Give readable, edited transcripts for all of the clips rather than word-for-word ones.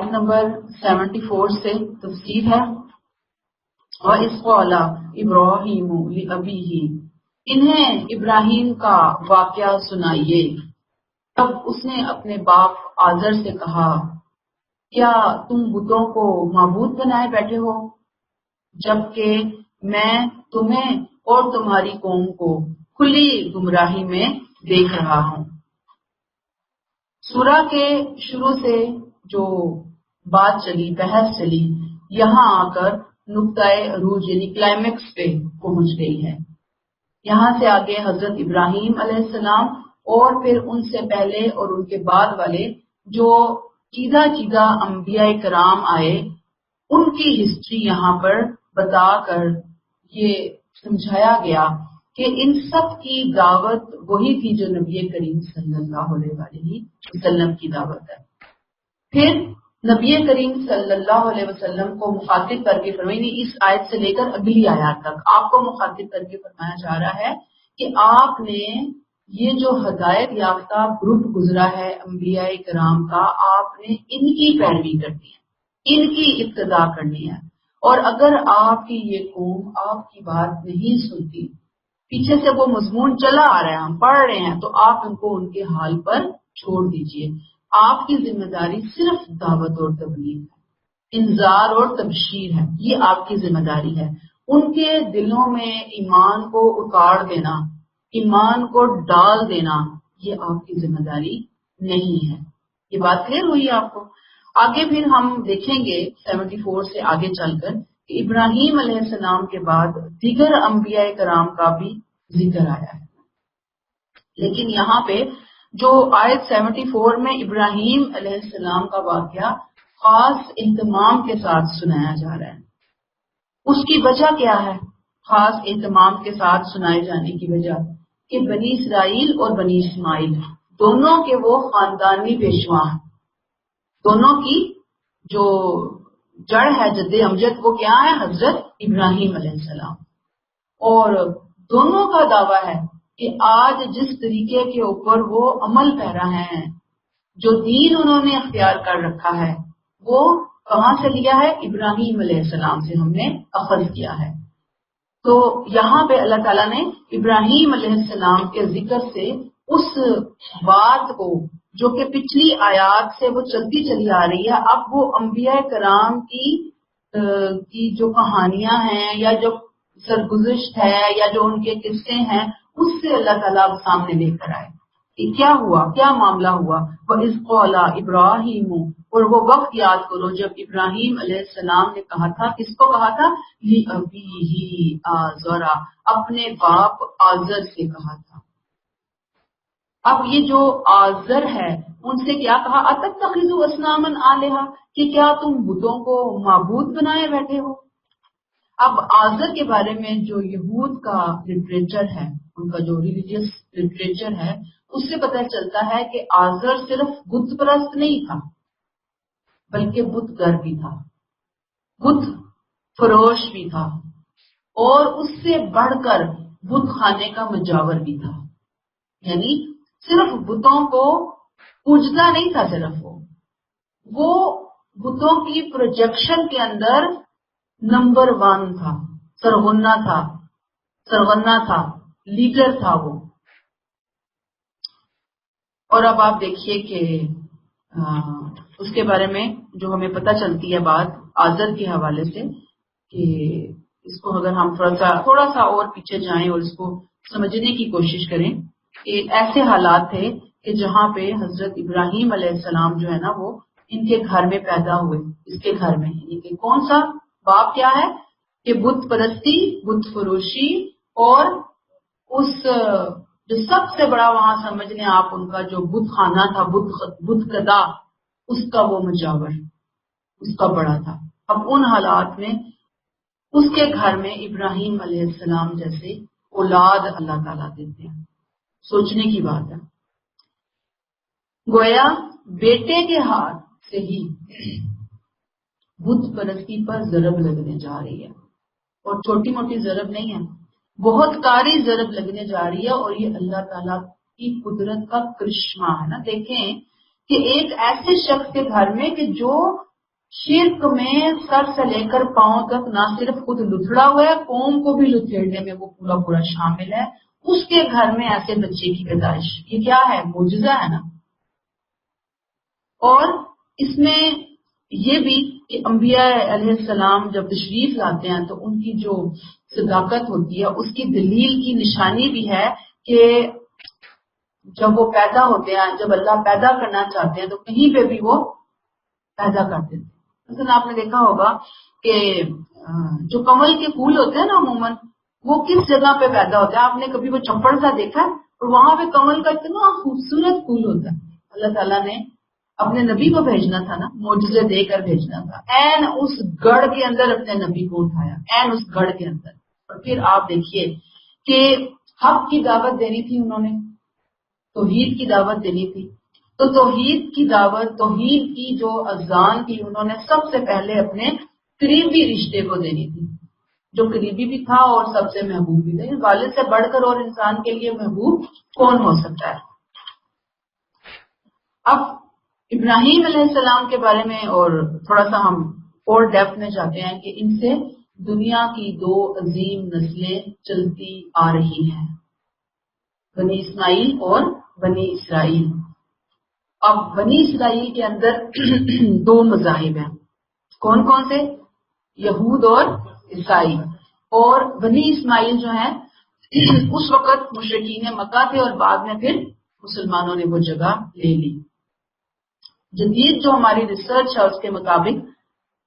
Number 74 سے تفسیر ہے وَإِذْ قَالَ إِبْرَاهِيمُ لِأَبِيهِ، انہیں ابراہیم کا واقعہ سنائیے تب اس نے اپنے باپ آزر سے کہا کیا تم بتوں کو معبود بنائے بیٹھے ہو جبکہ میں تمہیں اور تمہاری قوم کو کھلی گمراہی میں دیکھ رہا ہوں۔ سورہ کے شروع سے جو بات چلی، بحث چلی، یہاں آ کر نقطۂ عروج یعنی کلائمیکس پہ پہنچ گئی ہے۔ یہاں سے آگے حضرت ابراہیم علیہ السلام اور پھر ان سے پہلے اور ان کے بعد والے جو چیدہ انبیاء کرام آئے، ان کی ہسٹری یہاں پر بتا کر یہ سمجھایا گیا کہ ان سب کی دعوت وہی تھی جو نبی کریم صلی اللہ علیہ وسلم کی دعوت ہے۔ پھر نبی کریم صلی اللہ علیہ وسلم کو مخاطب کر کے فرمایا، اس آیت سے لے کر اگلی آیات تک آپ کو مخاطب کر کے فرمایا جا رہا ہے کہ آپ نے یہ جو ہدایت یافتہ گروپ گزرا ہے انبیاء کرام کا، آپ نے ان کی پیروی کرنی ہے، ان کی ابتدا کرنی ہے، اور اگر آپ کی یہ قوم آپ کی بات نہیں سنتی، پیچھے سے وہ مضمون چلا آ رہا ہے، ہم پڑھ رہے ہیں، تو آپ ان کو ان کے حال پر چھوڑ دیجئے۔ آپ کی ذمہ داری صرف دعوت اور تبلیغ ہے، انذار اور تبشیر ہے، یہ آپ کی ذمہ داری ہے۔ ان کے دلوں میں ایمان کو اکاڑ دینا، ایمان کو ڈال دینا، یہ آپ کی ذمہ داری نہیں ہے۔ یہ بات کلیئر ہوئی آپ کو؟ آگے پھر ہم دیکھیں گے 74 سے آگے چل کر کہ ابراہیم علیہ السلام کے بعد دیگر انبیاء کرام کا بھی ذکر آیا ہے، لیکن یہاں پہ جو آیت 74 میں ابراہیم علیہ السلام کا واقعہ خاص اہتمام کے ساتھ سنایا جا رہا ہے، اس کی وجہ کیا ہے؟ خاص اہتمام کے ساتھ سنائے جانے کی وجہ کہ بنی اسرائیل اور بنی اسماعیل دونوں کے وہ خاندانی پیشوا ہیں، دونوں کی جو جڑ ہے جد امجد وہ کیا ہے؟ حضرت ابراہیم علیہ السلام، اور دونوں کا دعویٰ ہے کہ آج جس طریقے کے اوپر وہ عمل پیرا ہیں، جو دین انہوں نے اختیار کر رکھا ہے، وہ کہاں سے لیا ہے؟ ابراہیم علیہ السلام سے ہم نے اخذ کیا ہے۔ تو یہاں پہ اللہ تعالیٰ نے ابراہیم علیہ السلام کے ذکر سے اس بات کو جو کہ پچھلی آیات سے وہ چلتی چلی آ رہی ہے، اب وہ انبیاء کرام کی جو کہانیاں ہیں یا جو سرگزشت ہے یا جو ان کے قصے ہیں، اس سے اللہ تعالیٰ اب سامنے لے کر آئے کہ کیا ہوا، کیا معاملہ ہوا۔ وَإِذْ قَالَ إِبْرَاهِيمُ، اور وہ وقت یاد کرو جب ابراہیم علیہ السلام نے کہا تھا، کس کو کہا تھا؟ لِأَبِيهِ آزَرَ، اپنے باپ آزر سے کہا تھا۔ اب یہ جو آزر ہے ان سے کیا کہا؟ أَتَتَّخِذُوا أَصْنَامًا آلِهَةً، کہ کیا تم بتوں کو معبود بنائے بیٹھے ہو۔ اب آزر کے بارے میں جو یہود کا لٹریچر ہے، ان کا جو ریلیجیس لٹریچر ہے، اس سے پتہ چلتا ہے کہ آزر صرف بت پرست نہیں تھا بلکہ بت گر بھی تھا، بت فروش بھی تھا، اور اس سے بڑھ کر بت خانے کا مجاور بھی تھا۔ یعنی صرف بتوں کو پوجتا نہیں تھا، صرف وہ بتوں کی پروجیکشن کے اندر نمبر 1 تھا، سرغنہ تھا، لیڈر تھا وہ۔ اور اب آپ دیکھیے کہ اس کے بارے میں جو ہمیں پتہ چلتی ہے بات آزر کے حوالے سے، کہ اس کو اگر ہم تھوڑا سا اور پیچھے جائیں اور اس کو سمجھنے کی کوشش کریں کہ ایسے حالات تھے کہ جہاں پہ حضرت ابراہیم علیہ السلام جو ہے نا وہ ان کے گھر میں پیدا ہوئے، اس کے گھر میں، یعنی کہ کون سا باپ کیا ہے کہ بت پرستی، بت فروشی، اور اس جو سب سے بڑا وہاں سمجھ لیں آپ ان کا جو بت خانہ تھا، بت کدا، اس کا وہ مجاور، اس کا بڑا تھا۔ اب ان حالات میں اس کے گھر میں ابراہیم علیہ السلام جیسے اولاد اللہ تعالیٰ دیتے ہیں، سوچنے کی بات ہے۔ گویا بیٹے کے ہاتھ سے ہی بت پرستی پر ضرب لگنے جا رہی ہے، اور چھوٹی موٹی ضرب نہیں ہے، بہت کاری ضرب لگنے جا رہی ہے، اور یہ اللہ تعالیٰ کی قدرت کا کرشمہ ہے نا. دیکھیں کہ ایک ایسے شخص کے گھر میں کہ جو شرک میں سر سے لے کر پاؤں تک نہ صرف خود لتھڑا ہوا ہے، قوم کو بھی لتھیڑنے میں وہ پورا پورا شامل ہے، اس کے گھر میں ایسے بچے کی پیدائش، یہ کیا ہے؟ معجزہ ہے نا. اور اس میں یہ بھی کہ انبیاء علیہ السلام جب تشریف لاتے ہیں تو ان کی جو صداقت ہوتی ہے اس کی دلیل کی نشانی بھی ہے کہ جب وہ پیدا ہوتے ہیں، جب اللہ پیدا کرنا چاہتے ہیں تو کہیں پہ بھی وہ پیدا کر دیتے ہیں. مثلا آپ نے دیکھا ہوگا کہ جو کمل کے پھول ہوتے ہیں نا عموماً وہ کس جگہ پہ پیدا ہوتا ہے؟ آپ نے کبھی وہ چپڑ سا دیکھا ہے؟ اور وہاں پہ کمل کا اتنا خوبصورت پھول ہوتا ہے. اللہ تعالیٰ نے اپنے نبی کو بھیجنا تھا نا، معجزے دے کر بھیجنا تھا. این اس گڑھ کے اندر اپنے نبی کو اٹھایا، این اس گڑھ کے اندر. اور پھر آپ دیکھیے کہ حق کی دعوت دینی تھی انہوں نے، توحید کی دعوت دینی تھی. تو توحید کی دعوت، توحید کی جو اذان تھی، انہوں نے سب سے پہلے اپنے قریبی رشتے کو دینی تھی، جو قریبی بھی تھا اور سب سے محبوب بھی تھا. والد سے بڑھ کر اور انسان کے لیے محبوب کون ہو سکتا ہے؟ اب ابراہیم علیہ السلام کے بارے میں اور تھوڑا سا ہم اور ڈیپتھ میں جاتے ہیں کہ ان سے دنیا کی دو عظیم نسلیں چلتی آ رہی ہیں، بنی اسماعیل اور بنی اسرائیل. اب بنی اسرائیل کے اندر دو مذاہب ہیں، کون کون سے؟ یہود اور عیسائی. اور بنی اسماعیل جو ہیں اس وقت مشرکین مکہ تھے اور بعد میں پھر مسلمانوں نے وہ جگہ لے لی. جدید جو ہماری ریسرچ ہے اس کے مطابق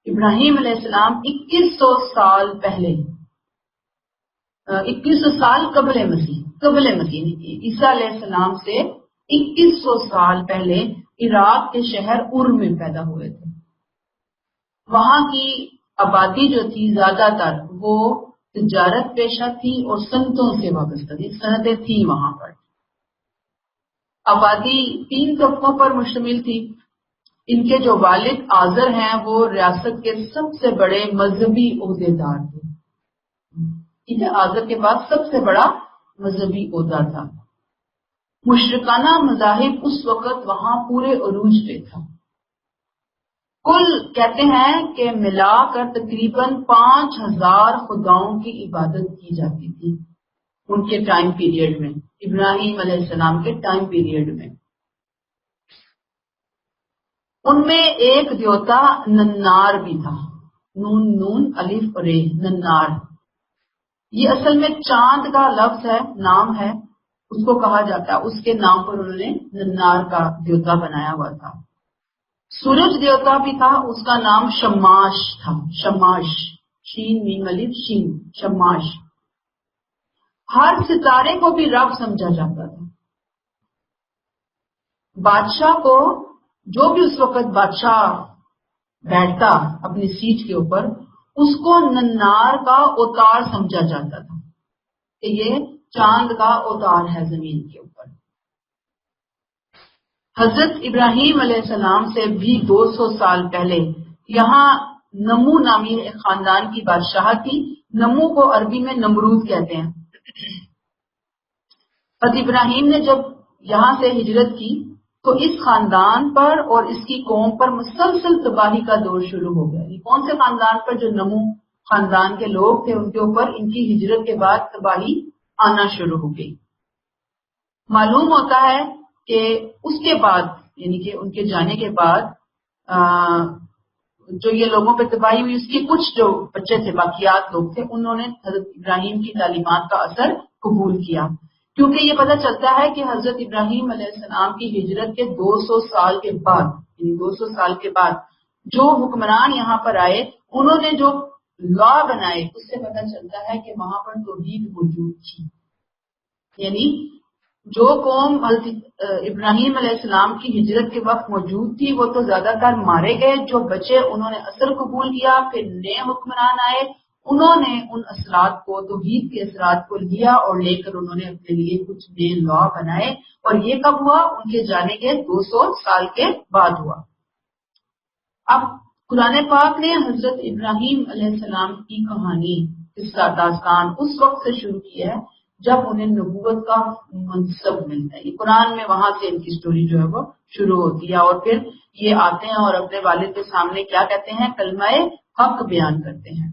ابراہیم علیہ السلام 2100 سال پہلے، 2100 سال قبل مسیح عیسیٰ علیہ السلام سے 2100 سال پہلے عراق کے شہر ار میں پیدا ہوئے تھے. وہاں کی آبادی جو تھی زیادہ تر وہ تجارت پیشہ تھی اور صنعتوں سے وابستہ تھی، صنعتیں تھیں وہاں پر. آبادی 3 طبقوں پر مشتمل تھی. ان کے جو والد آذر ہیں وہ ریاست کے سب سے بڑے مذہبی عہدے دار تھے. ٹھیک ہے، آذر کے پاس سب سے بڑا مذہبی عہدہ تھا. مشرکانہ مذاہب اس وقت وہاں پورے عروج پہ تھا. کل کہتے ہیں کہ ملا کر تقریباً 5000 خداؤں کی عبادت کی جاتی تھی ان کے ٹائم پیریڈ میں، ابراہیم علیہ السلام کے ٹائم پیریڈ میں. ان میں ایک دیوتا ننار بھی تھا، نون الف رے، ننار. یہ اصل میں چاند کا لفظ ہے، نام ہے، اس کو کہا جاتا ہے، اس کے نام پر انہوں نے ننار کا دیوتا بنایا ہوا تھا. سورج دیوتا بھی تھا، اس کا نام شماش تھا، شماش، شین میم الف شین، شماش. ہر ستارے کو بھی رب سمجھا جاتا تھا. بادشاہ کو، جو بھی اس وقت بادشاہ بیٹھتا اپنی سیٹ کے اوپر، اس کو ننار کا اوتار سمجھا جاتا تھا کہ یہ چاند کا اوتار ہے زمین کے اوپر. حضرت ابراہیم علیہ السلام سے بھی 200 سال پہلے یہاں نمو نامی ایک خاندان کی بادشاہت تھی. نمو کو عربی میں نمرود کہتے ہیں. حضرت ابراہیم نے جب یہاں سے ہجرت کی تو اس خاندان پر اور اس کی قوم پر مسلسل تباہی کا دور شروع ہو گیا. یہ کون سے خاندان پر؟ جو نمو خاندان کے لوگ تھے ان کے اوپر ان کی ہجرت کے بعد تباہی آنا شروع ہو گئی. معلوم ہوتا ہے کہ اس کے بعد، یعنی کہ ان کے جانے کے بعد جو یہ لوگوں پہ تباہی ہوئی، اس کے کچھ جو بچے تھے، باقیات لوگ تھے، انہوں نے حضرت ابراہیم کی تعلیمات کا اثر قبول کیا. کیونکہ یہ پتہ چلتا ہے کہ حضرت ابراہیم علیہ السلام کی ہجرت کے 200 سال کے بعد، یعنی 200 سال کے بعد جو حکمران یہاں پر آئے، انہوں نے جو لا بنائے، اس سے پتہ چلتا ہے کہ وہاں پر توحید موجود تھی. یعنی جو قوم حضرت ابراہیم علیہ السلام کی ہجرت کے وقت موجود تھی وہ تو زیادہ تر مارے گئے. جو بچے انہوں نے اثر قبول کیا، پھر نئے حکمران آئے، انہوں نے ان اثرات کو، توحید کے اثرات کو لیا اور لے کر انہوں نے اپنے لیے کچھ نئے لا بنائے. اور یہ کب ہوا؟ ان کے جانے کے 200 سال کے بعد ہوا. اب قرآن پاک نے حضرت ابراہیم علیہ السلام کی کہانی، قصہ داستان اس وقت سے شروع کی ہے جب انہیں نبوت کا منصب ملتا ہے. یہ قرآن میں وہاں سے ان کی سٹوری جو ہے وہ شروع ہوتی ہے. اور پھر یہ آتے ہیں اور اپنے والد کے سامنے کیا کہتے ہیں؟ کلمہ حق بیان کرتے ہیں.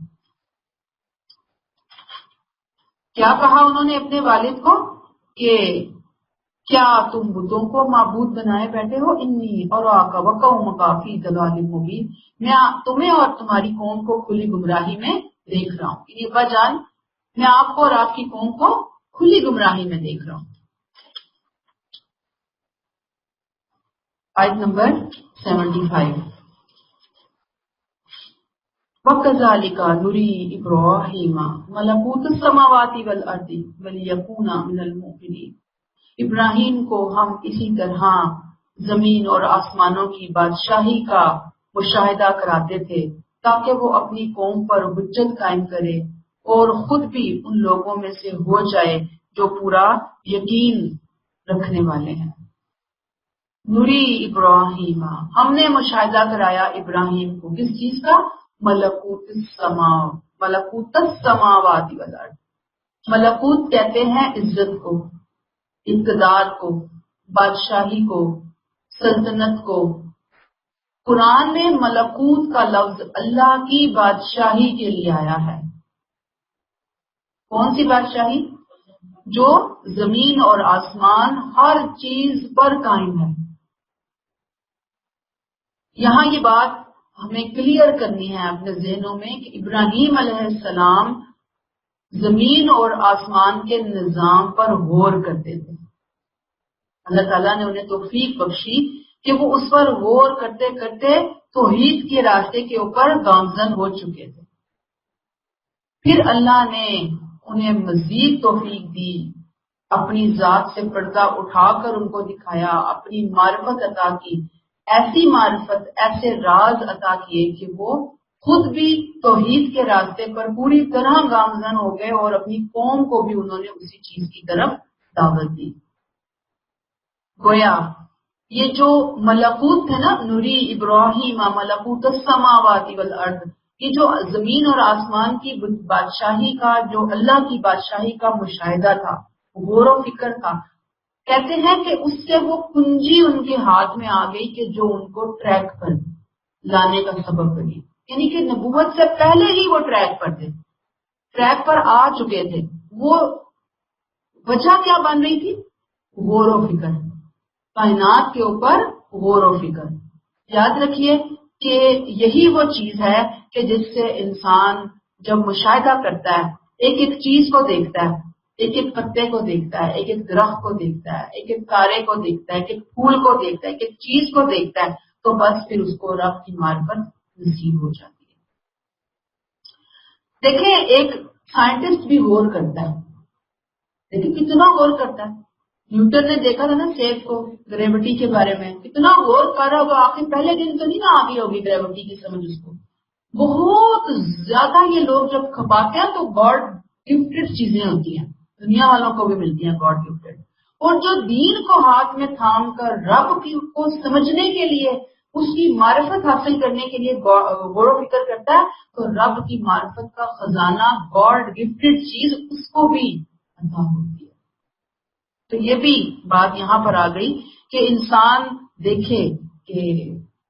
کیا کہا انہوں نے اپنے والد کو کہ کیا تم بتوں کو معبود بنائے بیٹھے ہو؟ انی اور آقا وقوم کافی دلال مبین، میں تمہیں اور تمہاری قوم کو کھلی گمراہی میں دیکھ رہا ہوں. یہ جان میں آپ کو اور آپ کی قوم کو کھلی گمراہی میں دیکھ رہا ہوں. آیت نمبر 75. وَكَذَلِكَ نُرِي إِبْرَاهِيمَ مَلَكُوتَ السَّمَاوَاتِ وَالْأَرْضِ وَلِيَكُونَ مِنَ الْمُوقِنِينَ. ابراہیم کو ہم اسی طرح زمین اور آسمانوں کی بادشاہی کا مشاہدہ کراتے تھے تاکہ وہ اپنی قوم پر حجت قائم کرے اور خود بھی ان لوگوں میں سے ہو جائے جو پورا یقین رکھنے والے ہیں. نوری ابراہیم، ہم نے مشاہدہ کرایا ابراہیم کو کس چیز کا؟ ملکوت السماوات والارض. ملکوت کہتے ہیں عزت کو، اقتدار کو، بادشاہی کو، سلطنت کو. قرآن میں ملکوت کا لفظ اللہ کی بادشاہی کے لیے آیا ہے. کون سی بادشاہی؟ جو زمین اور آسمان ہر چیز پر قائم ہے. یہاں یہ بات ہمیں کلیئر کرنی ہے اپنے ذہنوں میں کہ ابراہیم علیہ السلام زمین اور آسمان کے نظام پر غور کرتے تھے. اللہ تعالیٰ نے انہیں توفیق بخشی کہ وہ اس پر غور کرتے کرتے توحید کے راستے کے اوپر گامزن ہو چکے تھے. پھر اللہ نے انہیں مزید توفیق دی، اپنی ذات سے پردہ اٹھا کر ان کو دکھایا، اپنی معرفت عطا کی، ایسی معرفت، ایسے راز عطا کیے کہ وہ خود بھی توحید کے راستے پر پوری طرح گامزن ہو گئے اور اپنی قوم کو بھی انہوں نے اسی چیز کی طرف دعوت دی. گویا یہ جو ملکوت ہے نا، نوری ابراہیم ملکوت السماوات والارض، یہ جو زمین اور آسمان کی بادشاہی کا، جو اللہ کی بادشاہی کا مشاہدہ تھا، غور و فکر تھا، کہتے ہیں کہ اس سے وہ کنجی ان کے ہاتھ میں آ گئی کہ جو ان کو ٹریک پر لانے کا سبب بنی. یعنی کہ نبوت سے پہلے ہی وہ ٹریک پر تھے، ٹریک پر آ چکے تھے. وہ وجہ کیا بن رہی تھی؟ غور و فکر، کائنات کے اوپر غور و فکر. یاد رکھیے کہ یہی وہ چیز ہے کہ جس سے انسان جب مشاہدہ کرتا ہے، ایک ایک چیز کو دیکھتا ہے، ایک ایک پتے کو دیکھتا ہے، ایک ایک درخت کو دیکھتا ہے، ایک ایک تارے کو دیکھتا ہے، ایک ایک پھول کو دیکھتا ہے، ایک ایک چیز کو دیکھتا ہے، تو بس پھر اس کو رب کی معرفت نصیب ہو جاتی ہے. دیکھیں ایک سائنٹسٹ بھی غور کرتا ہے، لیکن کتنا غور کرتا ہے. نیوٹن نے دیکھا تھا نا سیب کو، گریوٹی کے بارے میں کتنا غور کر رہا ہوگا. آخر پہلے دن تو نہیں نا آ گئی ہوگی گریوٹی کی سمجھ اس کو. بہت زیادہ یہ لوگ جب کھپاتے ہیں تو گاڈ گفٹڈ چیزیں ہوتی ہیں، دنیا والوں کو بھی ملتی ہیں گاڈ گفٹڈ. اور جو دین کو ہاتھ میں تھام کر رب کو سمجھنے کے لیے، اس کی معرفت حاصل کرنے کے لیے غور و فکر کرتا ہے، تو رب کی معرفت کا خزانہ، گاڈ گفٹڈ چیز اس کو بھی عطا ہوتی ہے. تو یہ بھی بات یہاں پر آ گئی کہ انسان دیکھے کہ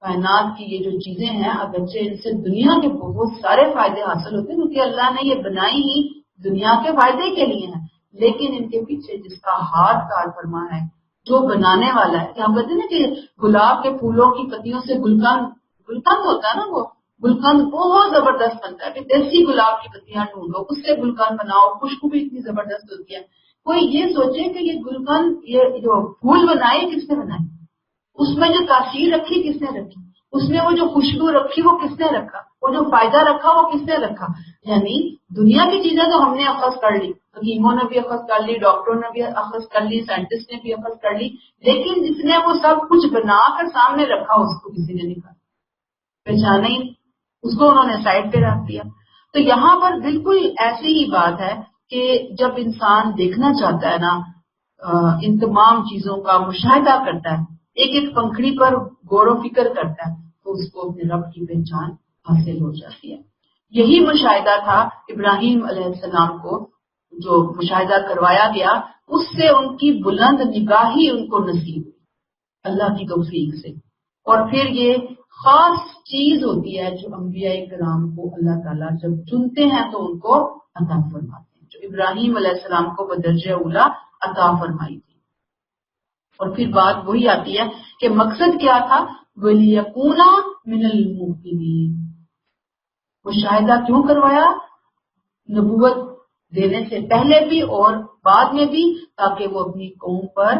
کائنات کی یہ جو چیزیں ہیں، اگرچہ ان سے دنیا کے بہت سارے فائدے حاصل ہوتے ہیں کیونکہ اللہ نے یہ بنائی ہی دنیا کے فائدے کے لیے ہیں، لیکن ان کے پیچھے جس کا ہاتھ کار فرما ہے، جو بنانے والا ہے. ہم کہتے ہیں نا کہ گلاب کے پھولوں کی پتیوں سے گلقند ہوتا ہے نا، وہ گلقند بہت زبردست بنتا ہے. پھر دیسی گلاب کی پتیاں ڈھونڈو، اس سے گلقند بناؤ، خوشبو بھی اتنی زبردست ہوتی ہے. کوئی یہ سوچے کہ یہ گلقند، یہ جو پھول بنائے کس نے بنائے، اس میں جو تاثیر رکھی کس نے رکھی، اس میں وہ جو خوشبو رکھی وہ کس نے رکھا، وہ جو فائدہ رکھا وہ کس نے رکھا. یعنی دنیا کی چیزیں تو ہم نے اخذ کر لی، حکیموں نے بھی اخذ کر لی، ڈاکٹروں نے بھی اخذ کر لی، سائنٹسٹ نے بھی اخذ کر لی، لیکن جس نے وہ سب کچھ بنا کر سامنے رکھا اس کو کسی نے نکالا، پہچانا ہی، اس کو انہوں نے سائڈ پہ رکھ دیا. تو یہاں پر بالکل ایسی ہی بات ہے کہ جب انسان دیکھنا چاہتا ہے نا، ان تمام چیزوں کا مشاہدہ کرتا ہے، ایک ایک پنکھڑی پر غور و فکر کرتا ہے، تو اس کو اپنے رب کی پہچان حاصل ہو جاتی ہے. یہی مشاہدہ تھا ابراہیم علیہ السلام کو جو مشاہدہ کروایا گیا اس سے ان کی بلند نگاہی ان کو نصیب ہوئی اللہ کی توفیق سے. اور پھر یہ خاص چیز ہوتی ہے جو انبیاء کرام کو اللہ تعالیٰ جب چنتے ہیں تو ان کو عطا فرماتے ہیں، جو ابراہیم علیہ السلام کو بدرجہ اولا عطا فرمائی تھی. اور پھر بات وہی آتی ہے کہ مقصد کیا تھا، وَلِيَكُونَ مِنَ الْمُوقِنِينَ. مشاہدہ کیوں کروایا؟ نبوت دینے سے پہلے بھی اور بعد میں بھی، تاکہ وہ اپنی قوم پر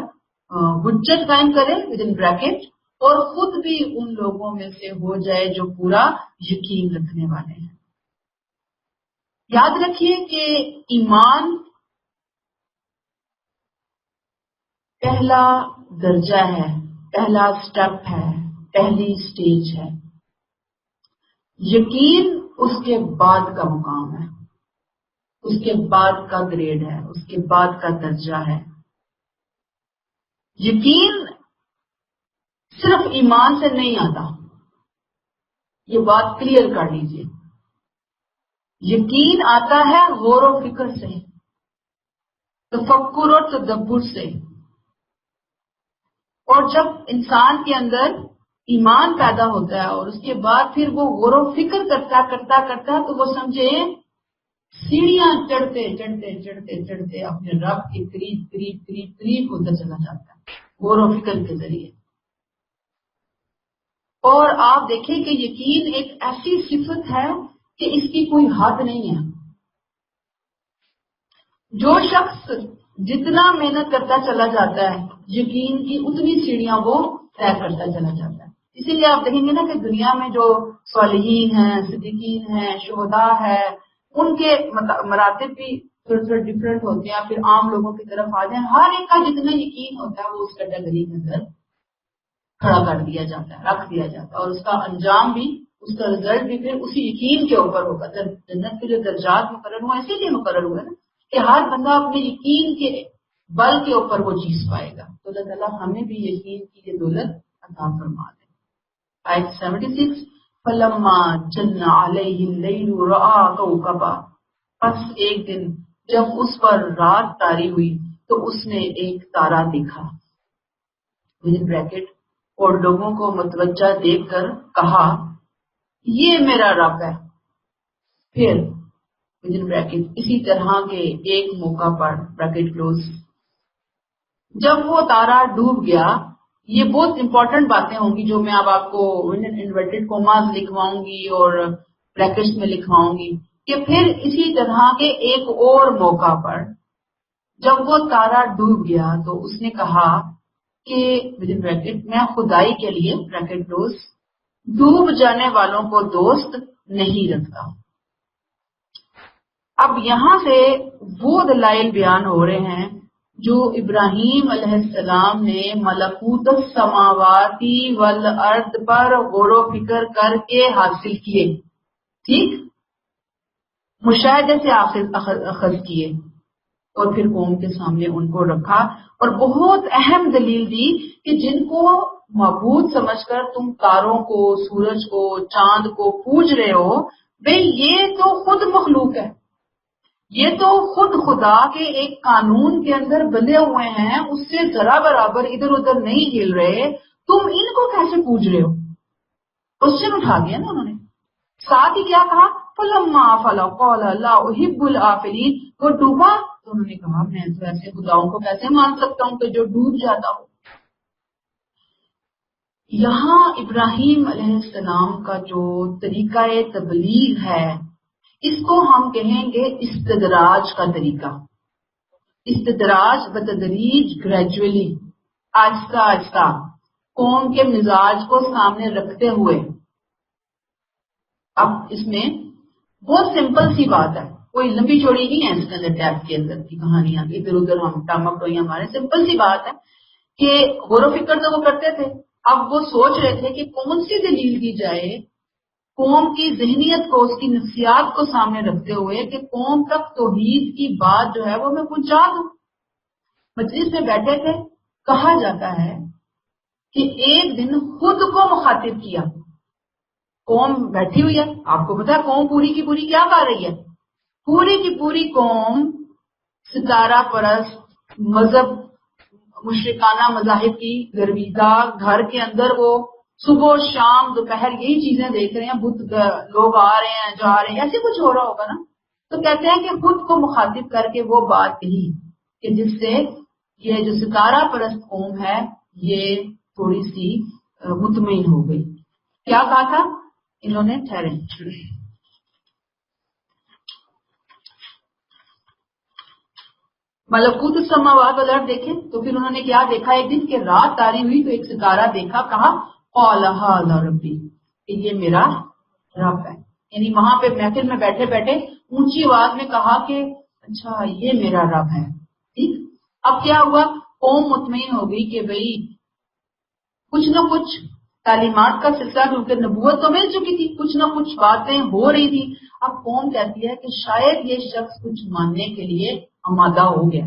حجت قائم کرے ودن بریکٹ، اور خود بھی ان لوگوں میں سے ہو جائے جو پورا یقین رکھنے والے ہیں. یاد رکھیے کہ ایمان پہلا درجہ ہے، پہلا سٹیپ ہے، پہلی سٹیج ہے. یقین اس کے بعد کا مقام ہے، اس کے بعد کا گریڈ ہے، اس کے بعد کا درجہ ہے. یقین صرف ایمان سے نہیں آتا، یہ بات کلیئر کر لیجئے. یقین آتا ہے غور و فکر سے، تفکر اور تدبر سے. اور جب انسان کے اندر ایمان پیدا ہوتا ہے اور اس کے بعد پھر وہ غور و فکر کرتا تو وہ سمجھے سیڑھیاں چڑھتے چڑھتے چڑھتے چڑھتے اپنے رب کے قریب قریب قریب قریب ہوتا چلا جاتا ہے غور و فکر کے ذریعے. اور آپ دیکھیں کہ یقین ایک ایسی صفت ہے کہ اس کی کوئی حد نہیں ہے. جو شخص جتنا محنت کرتا چلا جاتا ہے یقین کی اتنی سیڑھیاں وہ طے کرتا چلا جاتا ہے. اسی لیے آپ دیکھیں گے نا کہ دنیا میں جو صالحین ہیں، صدیقین ہیں، شہداء ہے، ان کے مراتب بھی تھوڑے تھوڑے ڈفرینٹ ہوتے ہیں. پھر عام لوگوں کی طرف آ جائیں، ہر ایک کا جتنا یقین ہوتا ہے وہ اس کیٹیگری کے اندر کھڑا کر دیا جاتا ہے، رکھ دیا جاتا ہے، اور اس کا انجام بھی، اس کا رزلٹ بھی پھر اسی یقین کے اوپر ہوگا. جنت کے جو درجات مقرر ہوئے اسی لیے مقرر ہوئے نا کہ ہر بندہ اپنے یقین کے بل کے اوپر وہ چیز پائے گا. تو اللہ تعالیٰ ہمیں بھی یقین کی یہ دولت عطا فرما دے. آیت 76 فَلَمَّا جَنَّ عَلَيْهِ اللَّيْلُ رَأَىٰ كَوْكَبًا. پس ایک دن جب اس پر رات طاری ہوئی تو اس نے ایک تارا دیکھا، بریکٹ، اور لوگوں کو متوجہ دیکھ کر کہا یہ میرا رب ہے. پھر بریکٹ اسی طرح کے ایک موقع پر بریکٹ کلوز جب وہ تارا ڈوب گیا. یہ بہت امپورٹنٹ باتیں ہوں گی جو میں اب آپ کو انورٹڈ کوماز لکھواؤں گی اور بریکٹس میں لکھواؤں گی کہ پھر اسی طرح کے ایک اور موقع پر جب وہ تارا ڈوب گیا تو اس نے کہا کہ بریکٹ میں خدائی کے لیے بریکٹ کلوز ڈوب جانے والوں کو دوست نہیں رکھتا. اب یہاں سے وہ دلائل بیان ہو رہے ہیں جو ابراہیم علیہ السلام نے ملکوت السماواتی والارض پر غور و فکر کر کے حاصل کیے. ٹھیک، مشاہدے سے اخذ کیے اور پھر قوم کے سامنے ان کو رکھا اور بہت اہم دلیل دی کہ جن کو معبود سمجھ کر تم تاروں کو، سورج کو، چاند کو پوج رہے ہو، بھئی یہ تو خود مخلوق ہے، یہ تو خود خدا کے ایک قانون کے اندر بندھے ہوئے ہیں، اس سے ذرا برابر ادھر ادھر نہیں ہل رہے، تم ان کو کیسے پوج رہے ہو؟ کوسچن اٹھا دیا نا انہوں نے. ساتھ ہی کیا کہا فَلَمَّا أَفَلَ قَالَ لَا أُحِبُّ الْآفِلِينَ. وہ ڈوبا تو انہوں نے کہا میں تو ایسے خداؤں کو کیسے مان سکتا ہوں کہ جو ڈوب جاتا ہو. یہاں ابراہیم علیہ السلام کا جو طریقہ تبلیغ ہے اس کو ہم کہیں گے استدراج کا طریقہ. استدراج بتدریج، گریجولی، آہستہ آہستہ قوم کے مزاج کو سامنے رکھتے ہوئے. اب اس میں بہت سمپل سی بات ہے، کوئی لمبی چوڑی نہیں ہے اس کے اندر، ٹیپ کے اندر کی کہانیاں ادھر ادھر ہم ٹامک ٹوئی ہمارے. سمپل سی بات ہے کہ غور و فکر تو وہ کرتے تھے. اب وہ سوچ رہے تھے کہ کون سی دلیل دی جائے قوم کی ذہنیت کو، اس کی نفسیات کو سامنے رکھتے ہوئے کہ قوم تک توحید کی بات جو ہے وہ میں پہنچا دوں. مجلس میں بیٹھے تھے، کہا جاتا ہے کہ ایک دن خود کو مخاطب کیا. قوم بیٹھی ہوئی ہے، آپ کو پتا ہے قوم پوری کی پوری کیا کر رہی ہے، پوری کی پوری قوم ستارہ پرست مذہب، مشرکانہ مذاہب کی گرویدہ گھر کے اندر وہ صبح شام دوپہر یہی چیزیں دیکھ رہے ہیں، بت لوگ آ رہے ہیں جا رہے ہیں، ایسے کچھ ہو رہا ہوگا نا. تو کہتے ہیں کہ خود کو مخاطب کر کے وہ بات کہی کہ جس سے یہ جو ستارہ پرست قوم ہے یہ تھوڑی سی مطمئن ہو گئی. کیا کہا تھا انہوں نے؟ ٹھہرے، ملکوت السماوات والارض دیکھیں تو پھر انہوں نے کیا دیکھا؟ ایک دن کہ رات تاری ہوئی تو ایک ستارہ دیکھا، کہا قال ھذا ربی، کہ یہ میرا رب ہے. یعنی وہاں پہ محفل میں بیٹھے بیٹھے اونچی آواز میں کہا کہ اچھا یہ میرا رب ہے. ٹھیک، اب کیا ہوا؟ قوم مطمئن ہو گئی کہ بھئی کچھ نہ کچھ تعلیمات کا سلسلہ، کیونکہ نبوت تو مل چکی تھی، کچھ نہ کچھ باتیں ہو رہی تھی. اب قوم کہتی ہے کہ شاید یہ شخص کچھ ماننے کے لیے آمادہ ہو گیا،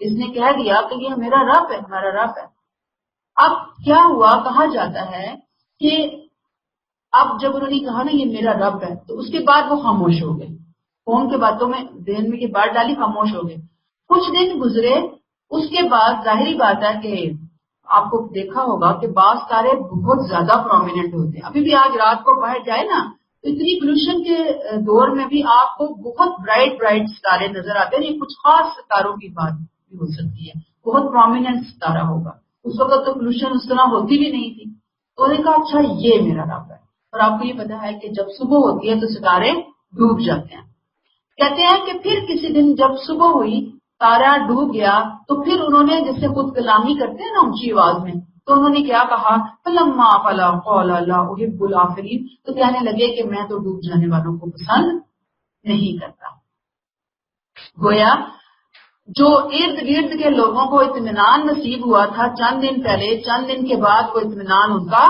اس نے کہہ دیا کہ یہ میرا رب ہے، ہمارا رب ہے. اب کیا ہوا؟ کہا جاتا ہے کہ اب جب انہوں نے کہا نا یہ میرا رب ہے تو اس کے بعد وہ خاموش ہو گئے. قوم کے باتوں میں ذہن میں یہ بات ڈالی، خاموش ہو گئے. کچھ دن گزرے، اس کے بعد ظاہری بات ہے کہ آپ کو دیکھا ہوگا کہ بعض تارے بہت زیادہ پرومیننٹ ہوتے ہیں. ابھی بھی آج رات کو باہر جائے نا تو اتنی پولوشن کے دور میں بھی آپ کو بہت برائٹ برائٹ ستارے نظر آتے ہیں. یہ کچھ خاص ستاروں کی بات بھی ہو سکتی ہے، بہت پرومیننٹ ستارہ ہوگا. اس وقت تو پولوشن اس طرح ہوتی بھی نہیں تھی. تو انہوں نے کہا اچھا یہ میرا رب ہے. اور آپ کو یہ پتا ہے کہ جب صبح ہوتی ہے تو ستارے ڈوب جاتے ہیں. کہتے ہیں کہ پھر کسی دن جب صبح ہوئی، تارا ڈوب گیا، تو پھر انہوں نے جس سے خود کلامی کرتے ہیں نا اونچی آواز میں، تو انہوں نے کیا کہا؟ فلما فلا قال لا احب الافلین، تو کہنے لگے کہ میں تو ڈوب جانے والوں کو پسند نہیں کرتا. گویا جو ارد گرد کے لوگوں کو اطمینان نصیب ہوا تھا چند دن پہلے، چند دن کے بعد وہ اطمینان ان کا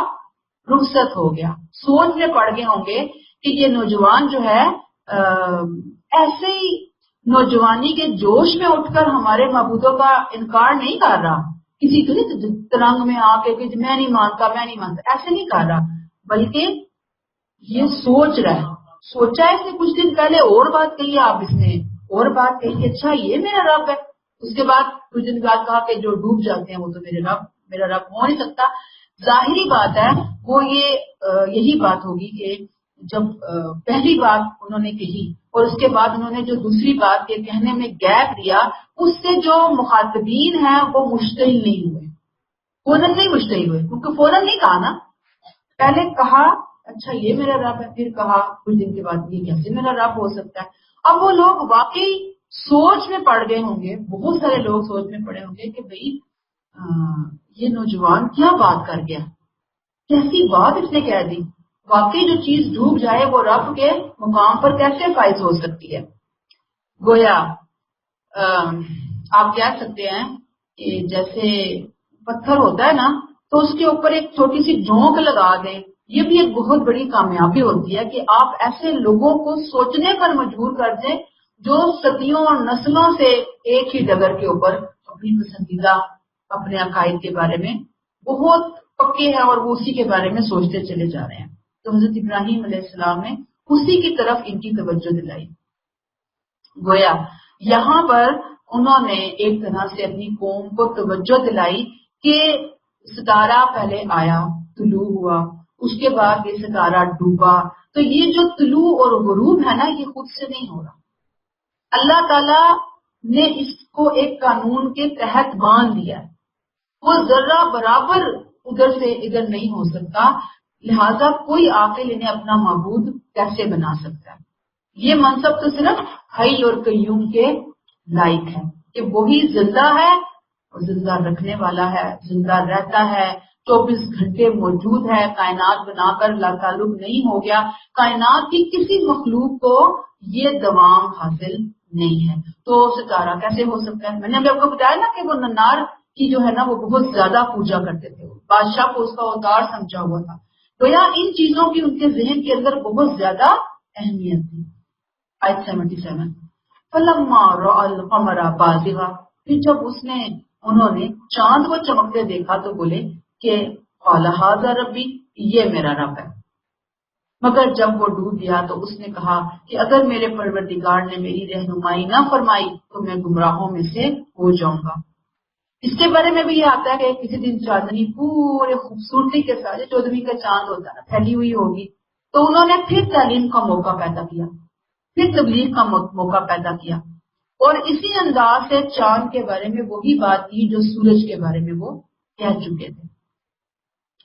رخصت ہو گیا. سوچ میں پڑ گئے ہوں گے کہ یہ نوجوان جو ہے ایسے ہی نوجوانی کے جوش میں اٹھ کر ہمارے معبودوں کا انکار نہیں کر رہا، کسی ترنگ میں آ کے کہ میں نہیں مانتا میں نہیں مانتا، ایسے نہیں کر رہا، بلکہ یہ سوچ رہا ہے. سوچا ہے اس نے کچھ دن پہلے اور بات کہی، آپ اس نے اور بات کہی کہ اچھا یہ میرا رب ہے. اس کے بعد کچھ دن بعد کہا کہ جو ڈوب جاتے ہیں وہ تو میرا رب ہو نہیں سکتا. ظاہری بات ہے وہ یہی بات ہوگی کہ جب پہلی بات انہوں نے کہی اور اس کے بعد انہوں نے جو دوسری بات کے کہنے میں گیپ دیا، اس سے جو مخاطبین ہیں وہ مشتعل نہیں ہوئے، فوراً نہیں مشتعل ہوئے، کیونکہ فوراً نہیں کہا نا. پہلے کہا اچھا یہ میرا رب ہے، پھر کہا کچھ دن کے بعد یہ کیسے میرا رب ہو سکتا ہے. اب وہ لوگ واقعی سوچ میں پڑ گئے ہوں گے، بہت سارے لوگ سوچ میں پڑے ہوں گے کہ بھئی یہ نوجوان کیا بات کر گیا، کیسی بات اس نے کہہ دی. واقعی جو چیز ڈوب جائے وہ رب کے مقام پر کیسے فائز ہو سکتی ہے. گویا آپ کہہ سکتے ہیں کہ جیسے پتھر ہوتا ہے نا تو اس کے اوپر ایک چھوٹی سی ڈھونک لگا دیں، یہ بھی ایک بہت بڑی کامیابی ہوتی ہے کہ آپ ایسے لوگوں کو سوچنے پر مجبور کر دیں جو صدیوں اور نسلوں سے ایک ہی ڈگر کے اوپر اپنی پسندیدہ اپنے عقائد کے بارے میں بہت پکے ہیں اور وہ اسی کے بارے میں سوچتے چلے جا رہے ہیں. تو حضرت ابراہیم علیہ السلام نے اسی کی طرف ان کی توجہ دلائی. گویا یہاں پر انہوں نے ایک طرح سے اپنی قوم کو توجہ دلائی کہ ستارہ پہلے آیا، طلوع ہوا، اس کے بعد یہ ستارہ ڈوبا. تو یہ جو طلوع اور غروب ہے نا یہ خود سے نہیں ہو رہا، اللہ تعالی نے اس کو ایک قانون کے تحت باندھ دیا ہے. وہ ذرہ برابر ادھر سے ادھر نہیں ہو سکتا، لہذا کوئی عاقل انہیں اپنا معبود کیسے بنا سکتا ہے. یہ منصب تو صرف حی اور قیوم کے لائق ہے کہ وہی زندہ ہے اور زندہ رکھنے والا ہے، زندہ رہتا ہے، 24 گھنٹے موجود ہے، کائنات بنا کر لا تعلق نہیں ہو گیا. کائنات کی کسی مخلوق کو یہ دوام حاصل نہیں ہے. تو ستارہ کیسے ہو سکتا ہے؟ میں نے ابھی آپ کو بتایا نا کہ وہ ننار کی جو ہے نا وہ بہت زیادہ پوجا کرتے تھے، بادشاہ کو اس کا اوتار سمجھا ہوا تھا. تو یہاں ان چیزوں کی ان کے ذہن کے اندر بہت زیادہ اہمیت تھی. آیت 77 فلما رأى القمر بازغا، پھر جب انہوں نے چاند کو چمکتے دیکھا تو بولے کہ قال ھذا ربی، یہ میرا رب ہے. مگر جب وہ ڈوب گیا تو اس نے کہا کہ اگر میرے پروردگار نے میری رہنمائی نہ فرمائی تو میں گمراہوں میں سے ہو جاؤں گا۔ اس کے بارے میں بھی یہ آتا ہے کہ کسی دن چاندنی پورے خوبصورتی کے ساتھ 14ویں کا چاند ہوتا ہے پھیلی ہوئی ہوگی، تو انہوں نے پھر تعلیم کا موقع پیدا کیا، پھر تبلیغ کا موقع پیدا کیا، اور اسی انداز سے چاند کے بارے میں وہی بات کی جو سورج کے بارے میں وہ کہہ چکے تھے۔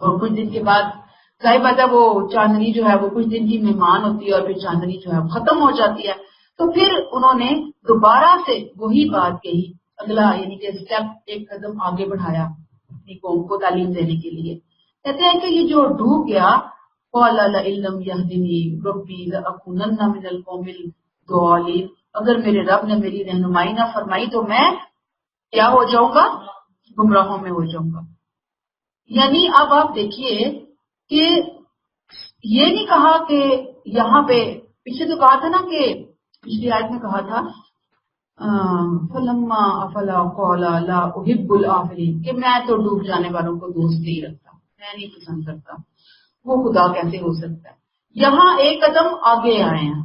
اور کچھ دن کے بعد ظاہر بات ہے وہ چاندنی جو ہے وہ کچھ دن کی مہمان ہوتی ہے اور پھر چاندنی جو ہے وہ ختم ہو جاتی ہے، تو پھر انہوں نے دوبارہ سے وہی بات کہی، اگلا یعنی کہ اسٹیپ ایک قدم آگے بڑھایا اپنی قوم کو تعلیم دینے کے لیے۔ کہتے ہیں کہ یہ جو ڈوب گیا، قال لئن لم يهدني ربي لأكونن من القوم الضالين، اگر میرے رب نے میری رہنمائی نہ فرمائی تو میں کیا ہو جاؤں گا؟ گمراہوں میں ہو جاؤں گا۔ یعنی اب آپ دیکھیے کہ یہ نہیں کہا کہ یہاں پہ پیچھے تو کہا تھا نا کہ پچھلی آیت میں کہا تھا فلما افلا قال لا احب الافلین، کہ میں تو ڈوب جانے والوں کو دوست نہیں رکھتا، میں نہیں پسند کرتا، وہ خدا کیسے ہو سکتا ہے۔ یہاں ایک قدم آگے آئے ہیں،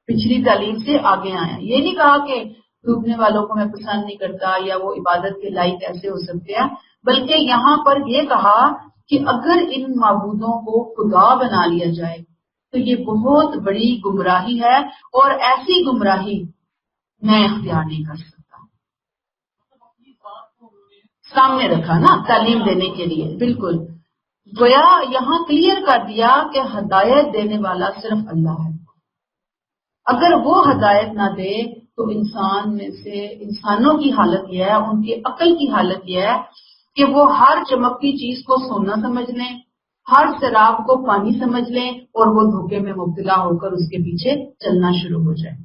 پچھلی تعلیم سے آگے آئے ہیں۔ یہ نہیں کہا کہ ڈوبنے والوں کو میں پسند نہیں کرتا یا وہ عبادت کے لائق کیسے ہو سکتے ہیں، بلکہ یہاں پر یہ کہا کہ اگر ان معبودوں کو خدا بنا لیا جائے تو یہ بہت بڑی گمراہی ہے، اور ایسی گمراہی میں اختیار نہیں کر سکتا۔ سامنے رکھا نا تعلیم دینے کے لیے، بالکل گویا یہاں کلیئر کر دیا کہ ہدایت دینے والا صرف اللہ ہے۔ اگر وہ ہدایت نہ دے تو انسان میں سے انسانوں کی حالت یہ ہے، ان کی عقل کی حالت یہ ہے کہ وہ ہر چمکتی چیز کو سونا سمجھ لیں، ہر سراب کو پانی سمجھ لیں، اور وہ دھوکے میں مبتلا ہو کر اس کے پیچھے چلنا شروع ہو جائے۔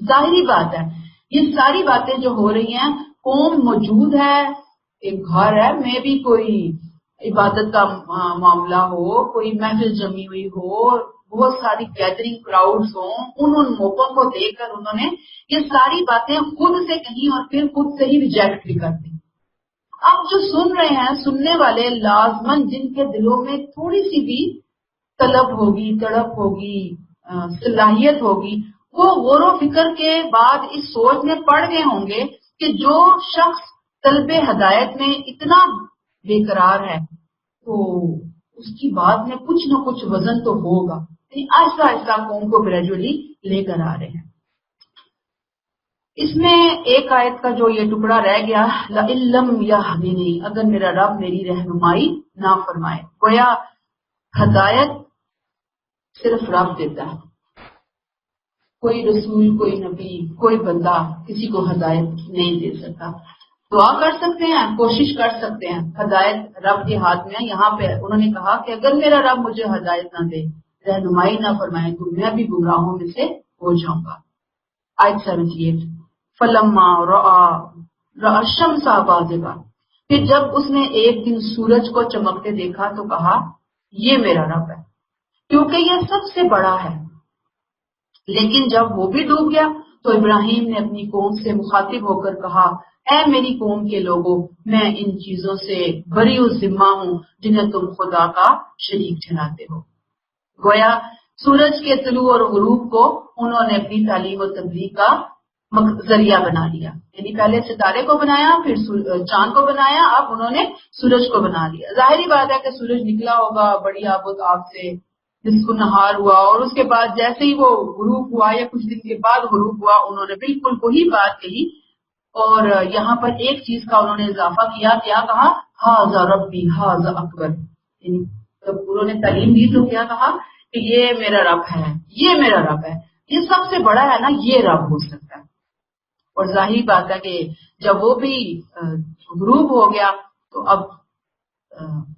ظاہری بات ہے یہ ساری باتیں جو ہو رہی ہیں، قوم موجود ہے، ایک گھر ہے، میں بھی کوئی عبادت کا معاملہ ہو، کوئی محفل جمی ہوئی ہو، بہت ساری گیدرنگ کراؤڈز ہوں، ان موقعوں کو دیکھ کر انہوں نے یہ ساری باتیں خود سے کہیں اور پھر خود سے ہی ریجیکٹ بھی کر دی۔ اب جو سن رہے ہیں، سننے والے لازمن جن کے دلوں میں تھوڑی سی بھی طلب ہوگی، تڑپ ہوگی، صلاحیت ہوگی، وہ غور و فکر کے بعد اس سوچ میں پڑ گئے ہوں گے کہ جو شخص طلب ہدایت میں اتنا بے قرار ہے تو اس کی بات میں کچھ نہ کچھ وزن تو ہوگا۔ یعنی آہستہ آہستہ قوم کو گریجولی لے کر آ رہے ہیں۔ اس میں ایک آیت کا جو یہ ٹکڑا رہ گیا، لئن لم یہدنی، اگر میرا رب میری رہنمائی نہ فرمائے۔ گویا ہدایت صرف رب دیتا ہے، کوئی رسول، کوئی نبی، کوئی بندہ کسی کو ہدایت نہیں دے سکتا۔ دعا کر سکتے ہیں، کوشش کر سکتے ہیں، ہدایت رب کے ہاتھ میں ہے۔ یہاں پہ انہوں نے کہا کہ اگر میرا رب مجھے ہدایت نہ دے، رہنمائی نہ فرمائے تو میں بھی گمراہوں میں سے ہو جاؤں گا۔ آیت 78 فلما رأى الشمس بازغا، پھر جب اس نے ایک دن سورج کو چمکتے دیکھا تو کہا یہ میرا رب ہے کیونکہ یہ سب سے بڑا ہے۔ لیکن جب وہ بھی ڈوب گیا تو ابراہیم نے اپنی قوم سے مخاطب ہو کر کہا اے میری قوم کے لوگوں، میں ان چیزوں سے بری و ذمہ ہوں جنہیں تم خدا کا شریک ٹھہراتے ہو۔ گویا سورج کے طلوع اور غروب کو انہوں نے اپنی تعلیم و تبلیغ کا ذریعہ بنا لیا۔ یعنی پہلے ستارے کو بنایا، پھر چاند کو بنایا، اب انہوں نے سورج کو بنا لیا۔ ظاہری بات ہے کہ سورج نکلا ہوگا بڑی آب و تاب سے، نصف نہار ہوا، اور اس کے بعد جیسے ہی وہ غروب ہوا یا کچھ دن کے بعد غروب ہوا، انہوں نے بالکل وہی بات کہی۔ اور یہاں پر ایک چیز کا انہوں نے اضافہ کیا، کیا کہا؟ ھذا ربی ھذا اکبر، یعنی جب انہوں نے تعلیم دی تو کیا کہا کہ یہ میرا رب ہے، یہ میرا رب ہے، یہ سب سے بڑا ہے نا، یہ رب ہو سکتا ہے۔ اور ظاہری بات ہے کہ جب وہ بھی غروب ہو گیا تو اب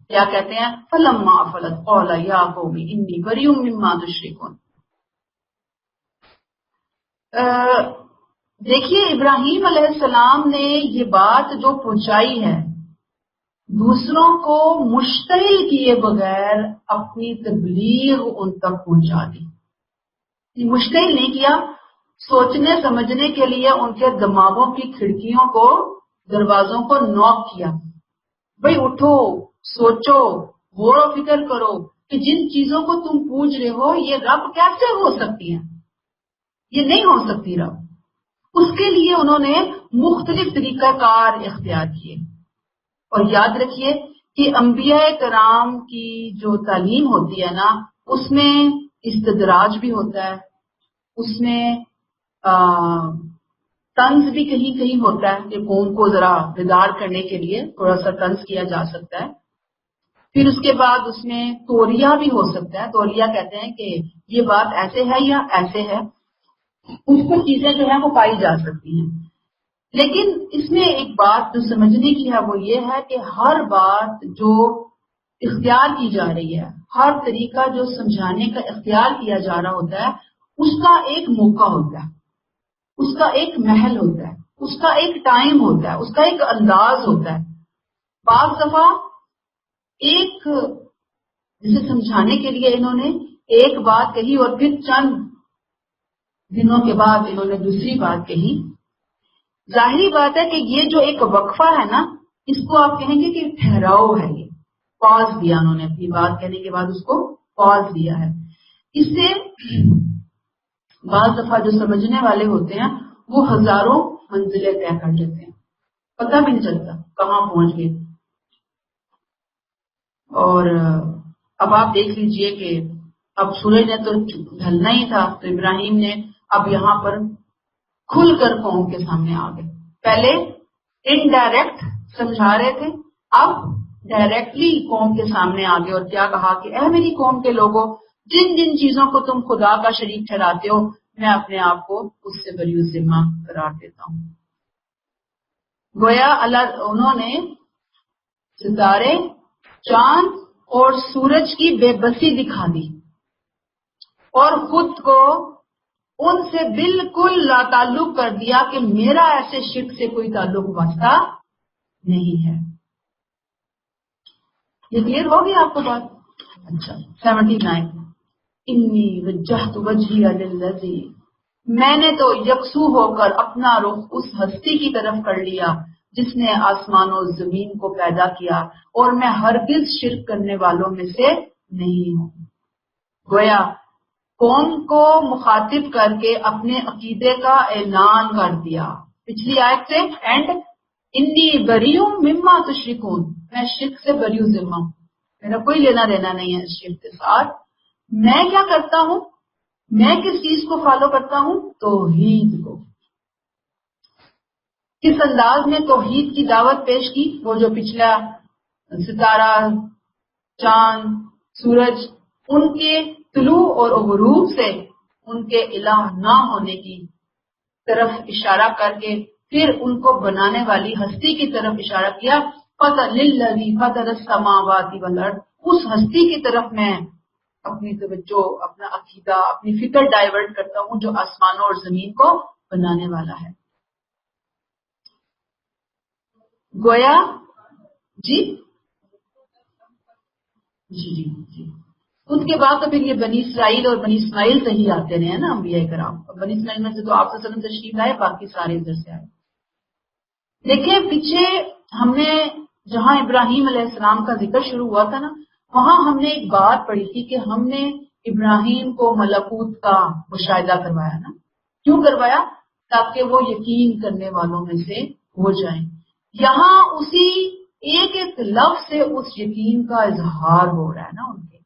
کیا کہتے ہیں فلما افلت قال یا قوم انی بریء مما تشرکون۔ دیکھیے ابراہیم علیہ السلام نے یہ بات جو پہنچائی ہے، دوسروں کو مشتعل کیے بغیر اپنی تبلیغ ان تک پہنچا دی۔ مشتعل نہیں کیا، سوچنے سمجھنے کے لیے ان کے دماغوں کی کھڑکیوں کو، دروازوں کو نوک کیا، بھئی اٹھو، سوچو، غور و فکر کرو، کہ جن چیزوں کو تم پوج رہے ہو یہ رب کیسے ہو سکتی ہیں، یہ نہیں ہو سکتی رب۔ اس کے لیے انہوں نے مختلف طریقہ کار اختیار کیے۔ اور یاد رکھیے کہ انبیاء کرام کی جو تعلیم ہوتی ہے نا، اس میں استدراج بھی ہوتا ہے، اس میں طنز بھی کہیں کہیں ہوتا ہے کہ قوم کو ذرا بیدار کرنے کے لیے تھوڑا سا طنز کیا جا سکتا ہے۔ پھر اس کے بعد اس میں توریہ بھی ہو سکتا ہے، توریہ کہتے ہیں کہ یہ بات ایسے ہے یا ایسے ہے، اس کو چیزیں جو ہیں وہ پائی جا سکتی ہیں۔ لیکن اس میں ایک بات جو سمجھنے کی ہے وہ یہ ہے کہ ہر بات جو اختیار کی جا رہی ہے، ہر طریقہ جو سمجھانے کا اختیار کیا جا رہا ہوتا ہے، اس کا ایک موقع ہوتا ہے، اس کا ایک محل ہوتا ہے، اس کا ایک ٹائم ہوتا ہے، اس کا ایک انداز ہوتا ہے۔ بعض دفعہ ایک جسے سمجھانے کے لیے انہوں نے ایک بات کہی اور پھر چند دنوں کے بعد انہوں نے دوسری بات کہی۔ ظاہری بات ہے کہ یہ جو ایک وقفہ ہے نا، اس کو آپ کہیں گے کہ ٹھہراؤ ہے، یہ پاز دیا انہوں نے، اپنی بات کہنے کے بعد اس کو پاز دیا ہے۔ اس سے بعض دفعہ جو سمجھنے والے ہوتے ہیں وہ ہزاروں منزلیں طے کر لیتے ہیں، پتہ بھی نہیں چلتا کہاں پہنچ گئے۔ اور اب آپ دیکھ لیجئے کہ اب سورج نے تو ڈھلنا ہی تھا، تو ابراہیم نے اب یہاں پر کھل کر قوم کے سامنے آ گئے۔ پہلے انڈائریکٹ سمجھا رہے تھے، اب ڈائریکٹلی قوم کے سامنے آ گئے اور کیا کہا کہ اے میری قوم کے لوگوں، جن جن چیزوں کو تم خدا کا شریک ٹھہراتے ہو، میں اپنے آپ کو اس سے بری ذمہ قرار دیتا ہوں۔ گویا انہوں نے ستارے، چاند اور سورج کی بے بسی دکھا دی اور خود کو ان سے بالکل لا تعلق کر دیا کہ میرا ایسے شرک سے کوئی تعلق واسطہ نہیں ہے۔ یہ کلیئر ہوگی آپ کو بات؟ اچھا 79 انی وجہت وجہی للذی، میں نے تو یکسو ہو کر اپنا رخ اس ہستی کی طرف کر لیا جس نے آسمان و زمین کو پیدا کیا، اور میں ہرگز شرک کرنے والوں میں سے نہیں ہوں۔ گویا قوم کو مخاطب کر کے اپنے عقیدے کا اعلان کر دیا۔ پچھلی آیت سے اینڈ انی بریء مما تشرکون، میں شرک سے بری ذمہ ہوں، میرا کوئی لینا دینا نہیں ہے اس شرک کے ساتھ۔ میں کیا کرتا ہوں؟ میں کس چیز کو فالو کرتا ہوں؟ توحید کو۔ کس انداز میں توحید کی دعوت پیش کی؟ وہ جو پچھلا ستارہ، چاند، سورج، ان کے طلوع اور غروب سے ان کے الہ نہ ہونے کی طرف اشارہ کر کے پھر ان کو بنانے والی ہستی کی طرف اشارہ کیا۔ فَطَرَ لِلَّذِي فَطَرَ السَّمَاوَاتِ وَالْأَرْضِ، اس ہستی کی طرف میں اپنی توجہ، اپنا عقیدہ، اپنی فکر ڈائیورٹ کرتا ہوں جو آسمانوں اور زمین کو بنانے والا ہے۔ گویا جی جی جی جی اس کے بعد تو پھر یہ بنی اسرائیل اور بنی اسماعیل سے ہی آتے رہے ہیں نا انبیاء کرام، اور بنی اسماعیل میں سے تو آپ صلی اللہ علیہ وسلم تشریف لائے، باقی سارے ادھر سے آئے۔ دیکھیں پیچھے ہم نے جہاں ابراہیم علیہ السلام کا ذکر شروع ہوا تھا نا، وہاں ہم نے ایک بات پڑھی تھی کہ ہم نے ابراہیم کو ملکوت کا مشاہدہ کروایا نا۔ کیوں کروایا؟ تاکہ وہ یقین کرنے والوں میں سے ہو جائیں۔ یہاں اسی ایک ایک لفظ سے اس یقین کا اظہار ہو رہا ہے نا، ان کے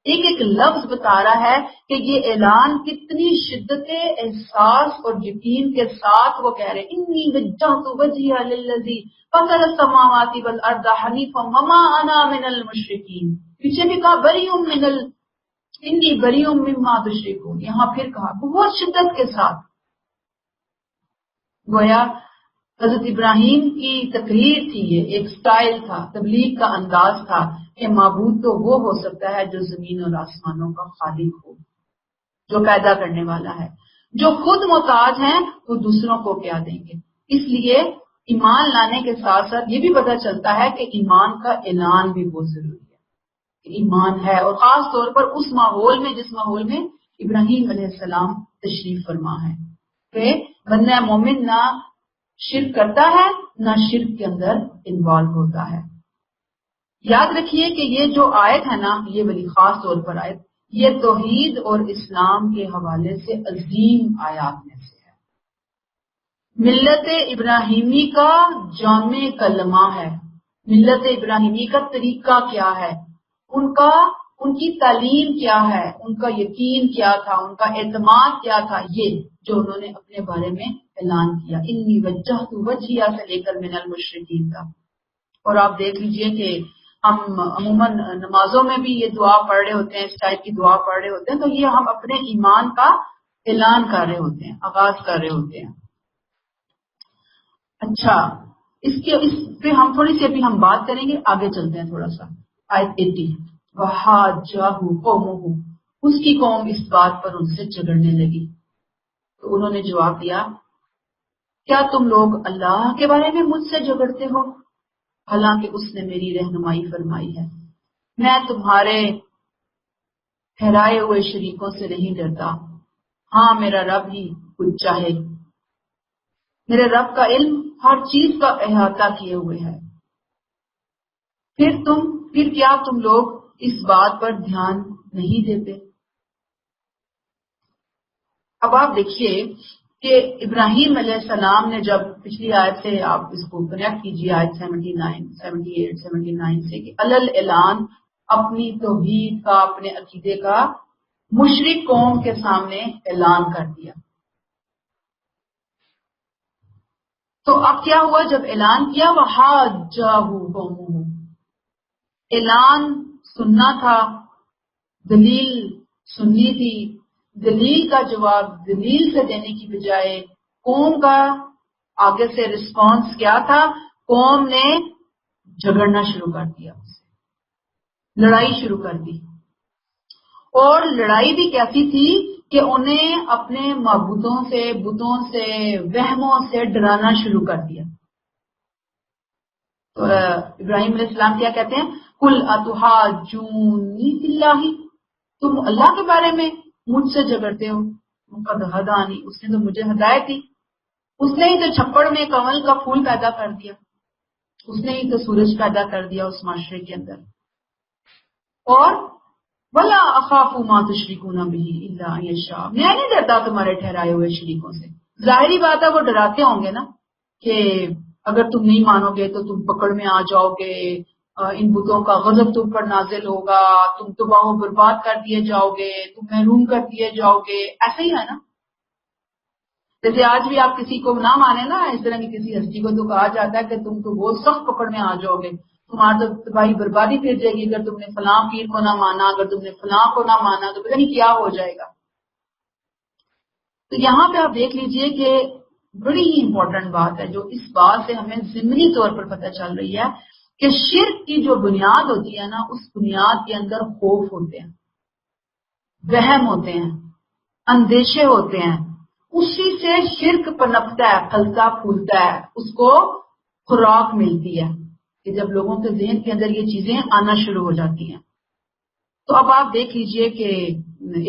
ایک ایک لفظ بتا رہا ہے کہ یہ اعلان کتنی شدت احساس اور یقین کے ساتھ وہ کہہ رہے انی وجہت وجہی للذی فطر السماوات والارض حنیفا وما انا من المشرکین۔ پیچھے بھی کہا انی بریء مما تشرکون، یہاں پھر کہا بہت شدت کے ساتھ۔ گویا حضرت ابراہیم کی تقریر تھی، یہ ایک سٹائل تھا، تبلیغ کا انداز تھا کہ معبود تو وہ ہو سکتا ہے جو زمین اور آسمانوں کا خالق ہو، جو پیدا کرنے والا ہے۔ جو خود محتاج ہیں وہ دوسروں کو کیا دیں گے؟ اس لیے ایمان لانے کے ساتھ ساتھ یہ بھی پتہ چلتا ہے کہ ایمان کا اعلان بھی بہت ضروری ہے کہ ایمان ہے، اور خاص طور پر اس ماحول میں جس ماحول میں ابراہیم علیہ السلام تشریف فرما ہے کہ بندہ مومن نہ شرک کرتا ہے نہ شرک کے اندر انوالو ہوتا ہے۔ یاد رکھیے کہ یہ جو آیت ہے نا، یہ بڑی خاص طور پر آیت، یہ توحید اور اسلام کے حوالے سے عظیم آیات میں سے ہے۔ ملت ابراہیمی کا جامع کلمہ ہے، ملت ابراہیمی کا طریقہ کیا ہے، ان کی تعلیم کیا ہے، ان کا یقین کیا تھا، ان کا اعتماد کیا تھا، یہ جو انہوں نے اپنے بارے میں اعلان کیا، انی وجہت وجہیہ سے لے کر من المشرکین کا۔ اور آپ دیکھ لیجئے کہ ہم عموماً نمازوں میں بھی یہ دعا پڑھ رہے ہوتے ہیں، اس ٹائپ کی دعا پڑھ رہے ہوتے ہیں، تو یہ ہم اپنے ایمان کا اعلان کر رہے ہوتے ہیں، آغاز کر رہے ہوتے ہیں۔ اچھا، اس پہ ہم تھوڑی سی ابھی ہم بات کریں گے، آگے چلتے ہیں تھوڑا سا۔ آیت 80، وَحَاجَّهُ قَوْمُهُ، اس کی قوم اس بات پر ان سے جھگڑنے لگی، تو انہوں نے جواب دیا، کیا تم لوگ اللہ کے بارے میں مجھ سے جھگڑتے ہو، حالانکہ اس نے میری رہنمائی فرمائی ہے، میں تمہارے ٹھہرائے ہوئے شریکوں سے نہیں ڈرتا، ہاں میرا رب ہی کچھ چاہے، میرے رب کا علم ہر چیز کا احاطہ کیے ہوئے ہے، پھر کیا تم لوگ اس بات پر دھیان نہیں دیتے۔ اب آپ دیکھیے کہ ابراہیم علیہ السلام نے جب پچھلی آیت سے آپ اس کو کنیکٹ کیجیے، آیت 79، 78، 79 سے، کہ علل اعلان اپنی توحید کا، اپنے عقیدے کا مشرک قوم کے سامنے اعلان کر دیا۔ تو اب کیا ہوا جب اعلان کیا، وَحَاجَّهُ قَوْمُهُ، اعلان سننا تھا، دلیل سننی تھی، دلیل کا جواب دلیل سے دینے کی بجائے قوم کا آگے سے رسپانس کیا تھا، قوم نے جھگڑنا شروع کر دیا، لڑائی شروع کر دی، اور لڑائی بھی کیسی تھی کہ انہیں اپنے معبودوں سے، بتوں سے، وہموں سے ڈرانا شروع کر دیا۔ تو ابراہیم علیہ السلام کیا کہتے ہیں، قُلْ أَتُحَاجُّونِي فِي اللَّهِ، تم اللہ کے بارے میں مجھ سے جھگڑتے ہو، قَدْ هَدَانِي، اس نے تو مجھے ہدایت دی، اس نے ہی تو چھپڑ میں کمل کا پھول پیدا کر دیا، اس نے ہی تو سورج پیدا کر دیا اس معاشرے کے اندر، اور وَلَا أَخَافُ مَا تُشْرِكُونَ بِهِ إِلَّا أَن يَشَاءَ، میں نہیں ڈرتا تمہارے ٹھہرائے ہوئے شریکوں سے۔ ظاہری بات ہے وہ ڈراتے ہوں گے نا کہ اگر تم نہیں مانو گے تو تم پکڑ میں آ جاؤ گے، ان بتوں کا غضب تم پر نازل ہوگا، تم تباہ و برباد کر دیے جاؤ گے، تم محروم کر دیے جاؤ گے، ایسا ہی ہے نا۔ جیسے آج بھی آپ کسی کو نہ مانے نا، اس طرح کی کسی ہستی کو تو کہا جاتا ہے کہ تم تو بہت سخت پکڑ میں آ جاؤ گے، تمہارا تو تباہی بربادی پھر جائے گی، اگر تم نے فلاں پیر کو نہ مانا، اگر تم نے فلاں کو نہ مانا تو پتہ نہیں کیا ہو جائے گا۔ تو یہاں پہ آپ دیکھ لیجئے کہ بڑی ہی امپورٹنٹ بات ہے جو اس بات سے ہمیں ضمنی طور پر پتہ چل رہی ہے کہ شرک کی جو بنیاد ہوتی ہے نا، اس بنیاد کے اندر خوف ہوتے ہیں، وہم ہوتے ہیں، اندیشے ہوتے ہیں، اسی سے شرک پنپتا ہے، پھلتا پھولتا ہے، اس کو خوراک ملتی ہے کہ جب لوگوں کے ذہن کے اندر یہ چیزیں آنا شروع ہو جاتی ہیں۔ تو اب آپ دیکھ لیجئے کہ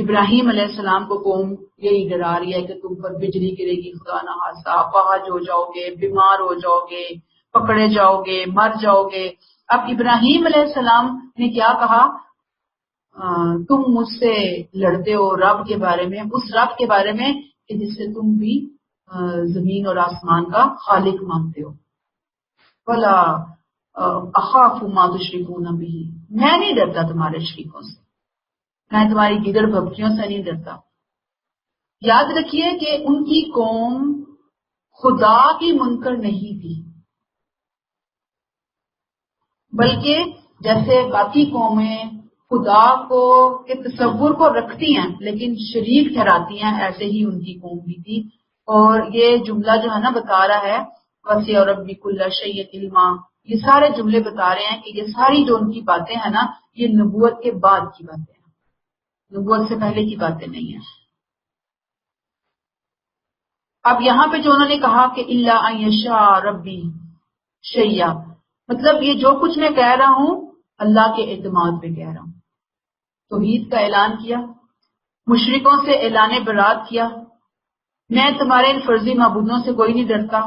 ابراہیم علیہ السلام کو قوم یہی ڈرا رہی ہے کہ تم پر بجلی گرے گی خدا نہ خواستہ، فاحش ہو جاؤ گے، بیمار ہو جاؤ گے، پکڑے جاؤ گے، مر جاؤ گے۔ اب ابراہیم علیہ السلام نے کیا کہا، تم مجھ سے لڑتے ہو رب کے بارے میں، اس رب کے بارے میں کہ جس سے تم بھی زمین اور آسمان کا خالق مانتے ہو۔ وَلَا أَخَافُ مَا تُشْرِكُونَ بِهِ، میں نہیں ڈرتا تمہارے شریکوں سے، میں تمہاری گدڑ بھبکیوں سے نہیں ڈرتا۔ یاد رکھیے کہ ان کی قوم خدا کی منکر نہیں تھی، بلکہ جیسے باقی قومیں خدا کو کے تصور کو رکھتی ہیں لیکن شریک ٹھہراتی ہیں، ایسے ہی ان کی قوم بھی تھی۔ اور یہ جملہ جو ہے نا بتا رہا ہے وَسِعَ رَبِّ كُلَّ شَيْءٍ عِلْمًا، یہ سارے جملے بتا رہے ہیں کہ یہ ساری جو ان کی باتیں ہیں نا، یہ نبوت کے بعد کی باتیں ہیں، نبوت سے پہلے کی باتیں نہیں ہیں۔ اب یہاں پہ جو انہوں نے کہا کہ اِلَّا أَن يَشَاءَ رَبِّي شَيْئًا، مطلب یہ جو کچھ میں کہہ رہا ہوں اللہ کے اعتماد پہ کہہ رہا ہوں، توحید کا اعلان کیا، مشرکوں سے اعلان برات کیا، میں تمہارے ان فرضی معبودوں سے کوئی نہیں ڈرتا،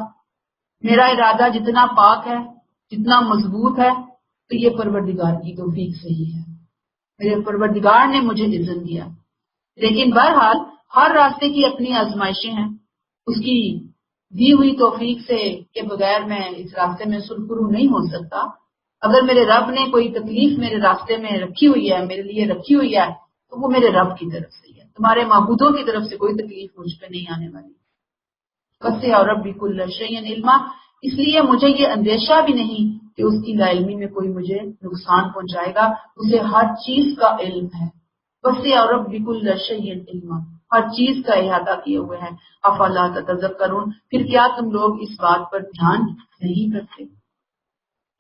میرا ارادہ جتنا پاک ہے، جتنا مضبوط ہے، تو یہ پروردگار کی توفیق سے ہی ہے، میرے پروردگار نے مجھے اذن دیا۔ لیکن بہرحال ہر راستے کی اپنی آزمائشیں ہیں، اس کی دی ہوئی توفیق سے کے بغیر میں اس راستے میں سرخرو نہیں ہو سکتا۔ اگر میرے رب نے کوئی تکلیف میرے راستے میں رکھی ہوئی ہے، میرے لیے رکھی ہوئی ہے، تو وہ میرے رب کی طرف سے ہے، تمہارے معبودوں کی طرف سے کوئی تکلیف مجھ پہ نہیں آنے والی۔ وسع ربی کل شیء علما، اس لیے مجھے یہ اندیشہ بھی نہیں کہ اس کی لا علمی میں کوئی مجھے نقصان پہنچائے گا، اسے ہر چیز کا علم ہے۔ وسع ربی کل شیء علما، ہر چیز کا احاطہ کیے ہوئے ہے۔ افلا تتذکرون، پھر کیا تم لوگ اس بات پر دھیان نہیں کرتے؟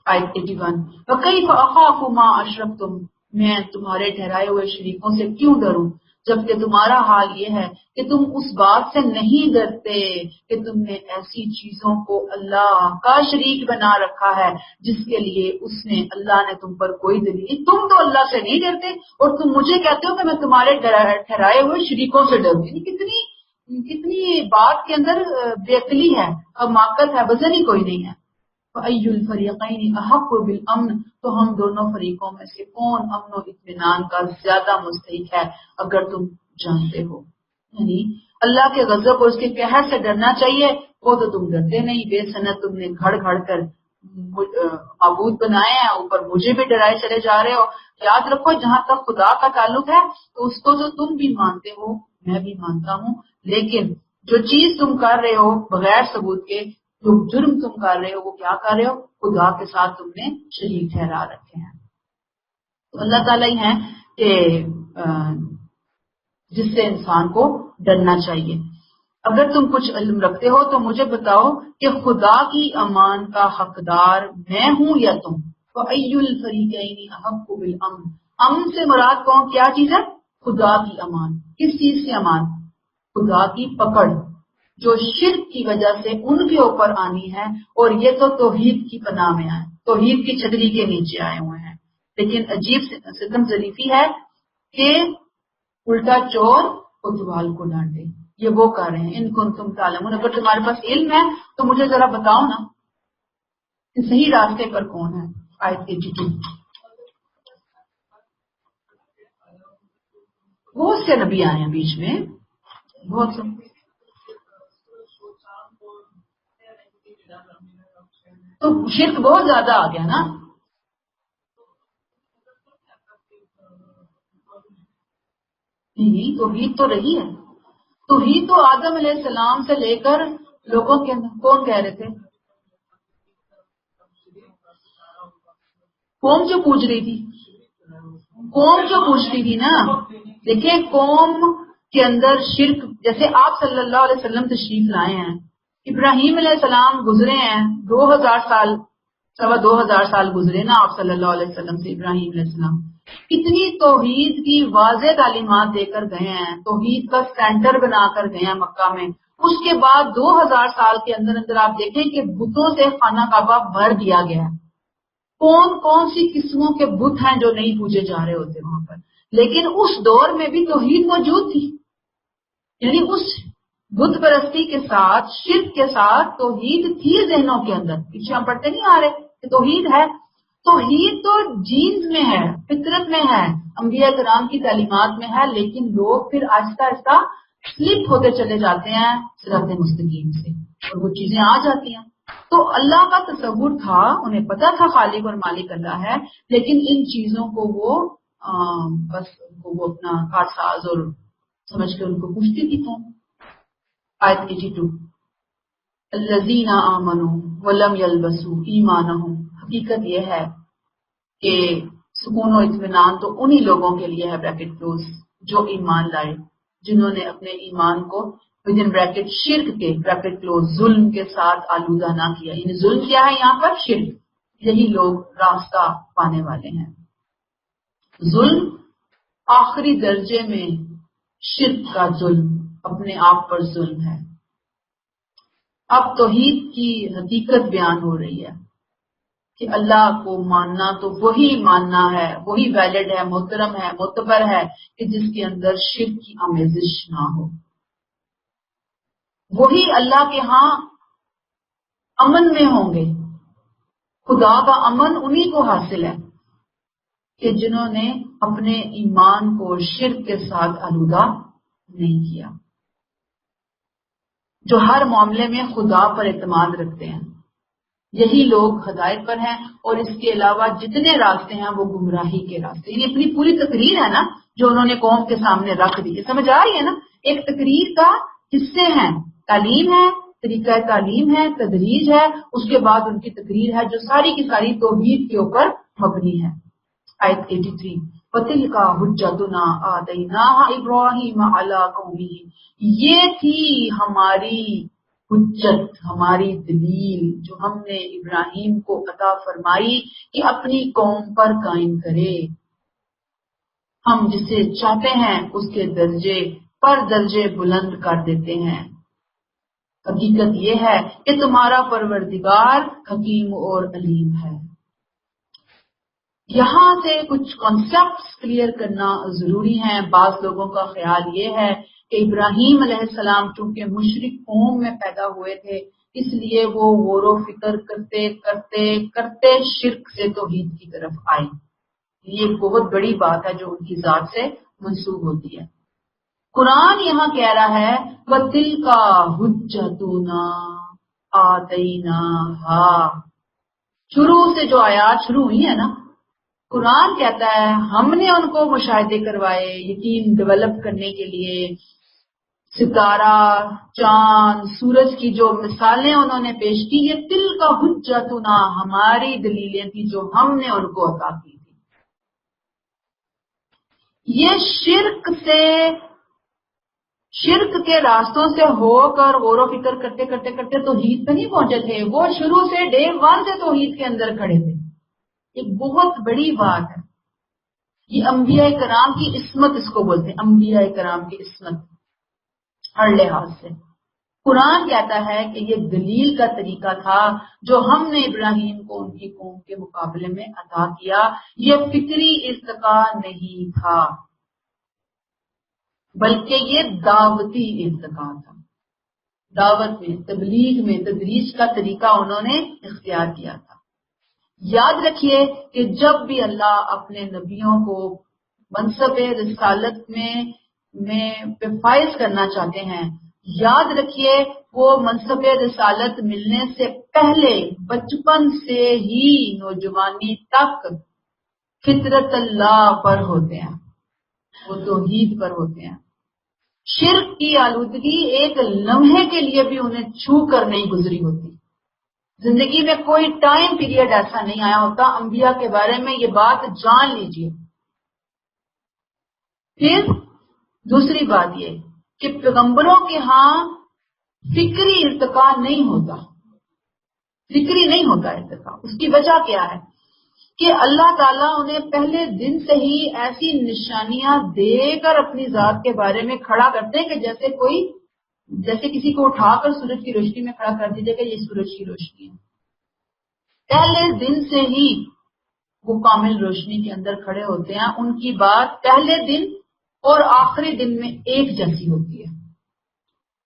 آیت 81 وَكَيْفَ أَخَافُ مَا أَشْرَكْتُمْ، میں تمہارے ٹھہرائے ہوئے شریکوں سے کیوں ڈروں، جبکہ تمہارا حال یہ ہے کہ تم اس بات سے نہیں ڈرتے کہ تم نے ایسی چیزوں کو اللہ کا شریک بنا رکھا ہے جس کے لیے اللہ نے تم پر کوئی دلیل، تم تو اللہ سے نہیں ڈرتے اور تم مجھے کہتے ہو کہ میں تمہارے ٹھہرائے ہوئے شریکوں سے ڈروں۔ کتنی بات کے اندر بے عقلی ہے، حماقت ہے، وزن ہی کوئی نہیں ہے۔ فَأَيُّ الْفَرِيقَيْنِ أَحَقُّ بِالْأَمْنِ، تو ہم دونوں فریقوں میں سے کون امن و اطمینان کا زیادہ مستحق ہے اگر تم جانتے ہو۔ یعنی اللہ کے غضب اور اس کے قہر سے ڈرنا چاہیے، وہ تو تم ڈرتے نہیں، بے سنت تم نے گھڑ گھڑ کر معبود بنائے ہیں، اوپر مجھے بھی ڈرائے چلے جا رہے ہو۔ یاد رکھو جہاں تک خدا کا تعلق ہے تو اس کو تو تم بھی مانتے ہو، میں بھی مانتا ہوں، لیکن جو چیز تم کر رہے ہو بغیر ثبوت کے، جو جرم تم کر رہے ہو، وہ کیا کر رہے ہو؟ خدا کے ساتھ تم نے شریک ٹھہرا رکھے ہیں۔ تو اللہ تعالیٰ ہی ہیں کہ جس سے انسان کو ڈرنا چاہیے۔ اگر تم کچھ علم رکھتے ہو تو مجھے بتاؤ کہ خدا کی امان کا حقدار میں ہوں یا تم؟ فَأَيُّ الْفَرِيقَيْنِ أَحَقُّ بِالْأَمْنِ، امن سے مراد کیا چیز ہے؟ خدا کی امان۔ کس چیز کی امان؟ خدا کی پکڑ جو شرک کی وجہ سے ان کے اوپر آنی ہے، اور یہ تو توحید کی پناہ میں آئے، توحید کی چھتری کے نیچے آئے ہوئے ہیں۔ لیکن عجیب ستم ظریفی ہے کہ الٹا چور کوتوال کو ڈانٹے، یہ وہ کر رہے ہیں۔ ان کنتم تعلمون، اگر تمہارے پاس علم ہے تو مجھے ذرا بتاؤ نا کہ صحیح راستے پر کون ہے۔ آیت 82 بہت سے نبی آئے ہیں بیچ میں، بہت سے، تو شرک بہت زیادہ آ گیا نا۔ نہیں، توحید تو رہی ہے، توحید تو آدم علیہ السلام سے لے کر لوگوں کے اندر کون کہہ رہے تھے؟ قوم جو پوچھ رہی تھی، قوم جو پوچھتی تھی نا، دیکھیں قوم کے اندر شرک، جیسے آپ صلی اللہ علیہ وسلم تشریف لائے ہیں، ابراہیم علیہ السلام گزرے ہیں، 2000 سال، 2500 سال گزرے نا آپ صلی اللہ علیہ وسلم سے، ابراہیم علیہ السلام کتنی توحید کی واضح تعلیمات دے کر گئے ہیں، توحید کا سینٹر بنا کر گئے ہیں مکہ میں۔ اس کے بعد 2000 سال کے اندر اندر آپ دیکھیں کہ بتوں سے خانہ کعبہ بھر دیا گیا ہے۔ کون کون سی قسموں کے بت ہیں جو نہیں پوجے جا رہے ہوتے وہاں پر، لیکن اس دور میں بھی توحید موجود تھی۔ یعنی اس بت پرستی کے ساتھ، شرک کے ساتھ توحید تھی ذہنوں کے اندر، پیچھے ہم پڑھتے نہیں آ رہے کہ توحید ہے۔ توحید تو جینز میں ہے، فطرت میں ہے، انبیاء کرام کی تعلیمات میں ہے، لیکن لوگ پھر آہستہ آہستہ سلپ ہوتے چلے جاتے ہیں صراط مستقیم سے، اور وہ چیزیں آ جاتی ہیں۔ تو اللہ کا تصور تھا، انہیں پتا تھا خالق اور مالک اللہ ہے، لیکن ان چیزوں کو وہ بس وہ اپنا کارساز اور سمجھ کے ان کو پوچھتی تھی۔ تو آیت 82 الذین آمنوا ولم یلبسوا ایمانہم، حقیقت یہ ہے کہ سکون و اطمینان تو انہی لوگوں کے لیے ہے بریکٹ کلوز جو ایمان لائے، جنہوں نے اپنے ایمان کو ود ان بریکٹ شرک کے بریکٹ کلوز ظلم کے ساتھ آلودہ نہ کیا۔ یعنی ظلم کیا ہے یہاں پر؟ شرک۔ یہی لوگ راستہ پانے والے ہیں۔ ظلم آخری درجے میں شرک کا ظلم، اپنے آپ پر ظلم ہے۔ اب توحید کی حقیقت بیان ہو رہی ہے کہ اللہ کو ماننا تو وہی ماننا ہے، وہی ویلڈ ہے، محترم ہے، معتبر ہے کہ جس کے اندر شرک کی آمیزش نہ ہو۔ وہی اللہ کے ہاں امن میں ہوں گے، خدا کا امن انہی کو حاصل ہے کہ جنہوں نے اپنے ایمان کو شرک کے ساتھ آلودہ نہیں کیا، جو ہر معاملے میں خدا پر اعتماد رکھتے ہیں، یہی لوگ ہدایت پر ہیں، اور اس کے علاوہ جتنے راستے ہیں وہ گمراہی کے راستے۔ یعنی اپنی پوری تقریر ہے نا جو انہوں نے قوم کے سامنے رکھ دی، سمجھ آ رہی ہے نا؟ ایک تقریر کا حصے ہیں، تعلیم ہے، طریقہ تعلیم ہے، تدریج ہے، اس کے بعد ان کی تقریر ہے جو ساری کی ساری توحید کے اوپر مبنی ہے۔ آیت 83 وَتِلْكَ حُجَّتُنَا آتَيْنَاهَا إِبْرَاهِيمَ عَلَىٰ قَوْمِهِ، یہ تھی ہماری حجت، ہماری دلیل جو ہم نے ابراہیم کو عطا فرمائی کہ اپنی قوم پر قائم کرے۔ ہم جسے چاہتے ہیں اس کے درجے پر درجے بلند کر دیتے ہیں۔ حقیقت یہ ہے کہ تمہارا پروردگار حکیم اور علیم ہے۔ یہاں سے کچھ کانسیپٹس کلیئر کرنا ضروری ہیں۔ بعض لوگوں کا خیال یہ ہے کہ ابراہیم علیہ السلام چونکہ مشرک قوم میں پیدا ہوئے تھے اس لیے وہ غور و فکر کرتے کرتے کرتے شرک سے توحید کی طرف آئے۔ یہ ایک بہت بڑی بات ہے جو ان کی ذات سے منسوب ہوتی ہے۔ قرآن یہاں کہہ رہا ہے وَتِلْكَ حُجَّتُنَا آتَيْنَاهَا، شروع سے جو آیات شروع ہوئی ہے نا، قرآن کہتا ہے ہم نے ان کو مشاہدے کروائے، یقین ڈیولپ کرنے کے لیے، ستارہ، چاند، سورج کی جو مثالیں انہوں نے پیش کی، یہ تِلْكَ حُجَّتُنَا ہماری دلیلیں تھی جو ہم نے ان کو عطا کی تھی۔ یہ شرک کے راستوں سے ہو کر غور و فکر کرتے کرتے کرتے توحید پہ نہیں پہنچے تھے، وہ شروع سے ڈے ون سے توحید کے اندر کھڑے تھے۔ ایک بہت بڑی بات ہے، یہ انبیاء کرام کی عصمت اس کو بولتے ہیں، انبیاء کرام کی عصمت ہر لحاظ سے۔ قرآن کہتا ہے کہ یہ دلیل کا طریقہ تھا جو ہم نے ابراہیم کو ان کی قوم کے مقابلے میں عطا کیا، یہ فکری ارتقاء نہیں تھا بلکہ یہ دعوتی ارتقاء تھا۔ دعوت میں، تبلیغ میں، تدریج کا طریقہ انہوں نے اختیار کیا تھا۔ یاد رکھیے کہ جب بھی اللہ اپنے نبیوں کو منصب رسالت میں فائز کرنا چاہتے ہیں، یاد رکھیے وہ منصب رسالت ملنے سے پہلے بچپن سے ہی نوجوانی تک فطرت اللہ پر ہوتے ہیں، وہ توحید پر ہوتے ہیں۔ شرک کی آلودگی ایک لمحے کے لیے بھی انہیں چھو کر نہیں گزری ہوتی۔ زندگی میں کوئی ٹائم پیریڈ ایسا نہیں آیا ہوتا، انبیاء کے بارے میں یہ بات جان لیجئے۔ پھر دوسری بات یہ کہ پیغمبروں کے ہاں فکری ارتقاء نہیں ہوتا، فکری نہیں ہوتا ارتقاء۔ اس کی وجہ کیا ہے کہ اللہ تعالیٰ انہیں پہلے دن سے ہی ایسی نشانیاں دے کر اپنی ذات کے بارے میں کھڑا کرتے ہیں کہ جیسے کسی کو اٹھا کر سورج کی روشنی میں کھڑا کر دیجیے کہ یہ سورج کی روشنی ہے۔ پہلے دن سے ہی وہ کامل روشنی کے اندر کھڑے ہوتے ہیں، ان کی بات پہلے دن اور آخری دن میں ایک جیسی ہوتی ہے۔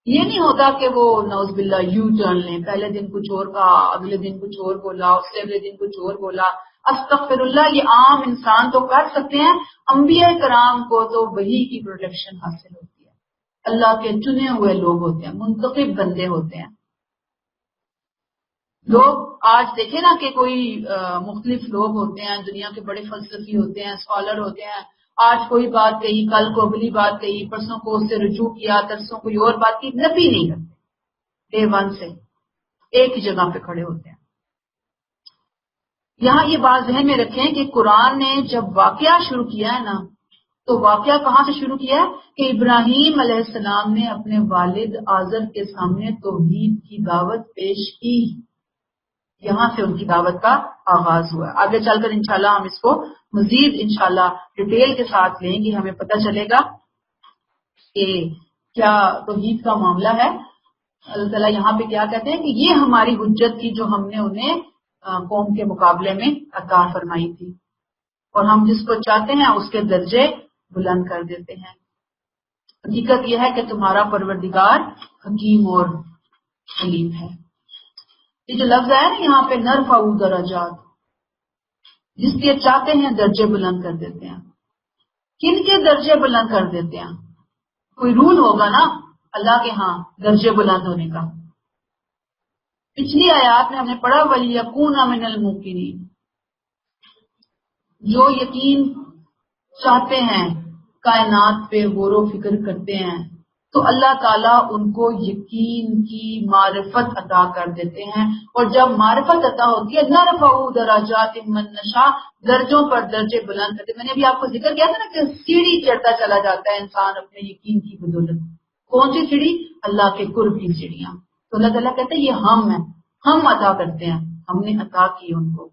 یہ نہیں ہوتا کہ وہ نعوذ باللہ یو ٹرن لیں، پہلے دن کچھ اور کہا، اگلے دن کچھ اور بولا، اس سے اگلے دن کچھ اور بولا۔ استغفر اللہ، یہ عام انسان تو کر سکتے ہیں، انبیاء کرام کو تو وحی کی پروٹیکشن حاصل ہوتی ہے، اللہ کے چنے ہوئے لوگ ہوتے ہیں، منتخب بندے ہوتے ہیں۔ لوگ آج دیکھیں نا کہ کوئی مختلف لوگ ہوتے ہیں، دنیا کے بڑے فلسفی ہوتے ہیں، اسکالر ہوتے ہیں، آج کوئی بات کہی، کل کو اگلی بات کہی، پرسوں کو اس سے رجوع کیا، ترسوں کوئی اور بات کی، نفی نہیں کرتے، ڈے ون سے ایک ہی جگہ پہ کھڑے ہوتے ہیں۔ یہاں یہ بات ذہن میں رکھیں کہ قرآن نے جب واقعہ شروع کیا ہے نا، تو واقعہ کہاں سے شروع کیا ہے کہ ابراہیم علیہ السلام نے اپنے والد آزر کے سامنے توحید کی دعوت پیش کی، یہاں سے ان کی دعوت کا آغاز ہوا۔ آگے چل کر انشاءاللہ ہم اس کو مزید انشاءاللہ ڈیٹیل کے ساتھ لیں گے، ہمیں پتہ چلے گا کہ کیا توحید کا معاملہ ہے۔ اللہ تعالیٰ یہاں پہ کیا کہتے ہیں کہ یہ ہماری حجت تھی جو ہم نے انہیں قوم کے مقابلے میں عطا فرمائی تھی، اور ہم جس کو چاہتے ہیں اس کے درجے بلند کر دیتے ہیں۔ حقیقت یہ ہے کہ تمہارا پروردگار حکیم اور علیم ہے۔ یہ جو لفظ ہے نا یہاں پہ نرفع درجات، جس کے چاہتے ہیں درجے بلند کر دیتے ہیں. کن کے درجے بلند کر دیتے ہیں؟ کوئی رول ہوگا نا اللہ کے ہاں درجے بلند ہونے کا. پچھلی آیات میں ہم نے پڑھا وَلْيَكُونَ مِنَ الْمُوقِنِينَ، جو یقین چاہتے ہیں کائنات پہ غور و فکر کرتے ہیں تو اللہ تعالیٰ ان کو یقین کی معرفت عطا کر دیتے ہیں. اور جب معرفت عطا ہوتی ہے نَرْفَعُ دَرَجَاتٍ مَن نَشَاء، درجوں پر درجے بلند کرتے. میں نے ابھی آپ کو ذکر کیا تھا نا کہ سیڑھی چڑھتا چلا جاتا ہے انسان اپنے یقین کی بدولت. کون سی سیڑھی؟ اللہ کے قرب کی سیڑھیاں. تو اللہ تعالیٰ کہتے ہیں یہ ہم ہیں، ہم عطا کرتے ہیں، ہم نے عطا کی ان کو.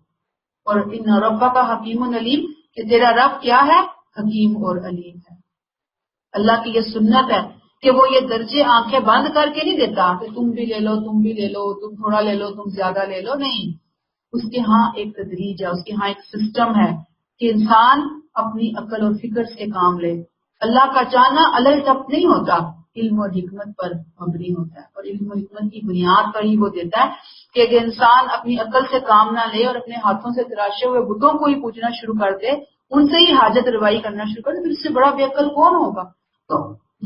اور ان ربک کا حکیم علیم، کہ تیرا رب کیا ہے؟ حکیم اور علیم ہے. اللہ کی یہ سنت ہے کہ وہ یہ درجے آنکھیں بند کر کے نہیں دیتا کہ تم بھی لے لو، تم بھی لے لو، تم تھوڑا لے لو، تم زیادہ لے لو. نہیں، اس کے ہاں ایک تدریج ہے، اس کے ہاں ایک سسٹم ہے کہ انسان اپنی عقل اور فکر سے کام لے. اللہ کا چاہنا الگ تب نہیں ہوتا، علم اور حکمت پر مبنی ہوتا ہے. اور علم اور حکمت کی بنیاد پر ہی وہ دیتا ہے کہ اگر انسان اپنی عقل سے کام نہ لے اور اپنے ہاتھوں سے تراشے ہوئے بتوں کو ہی پوجنا شروع کر دے، ان سے ہی حاجت روائی کرنا شروع کر دے، پھر اس سے بڑا بے عقل کون ہوگا؟ تو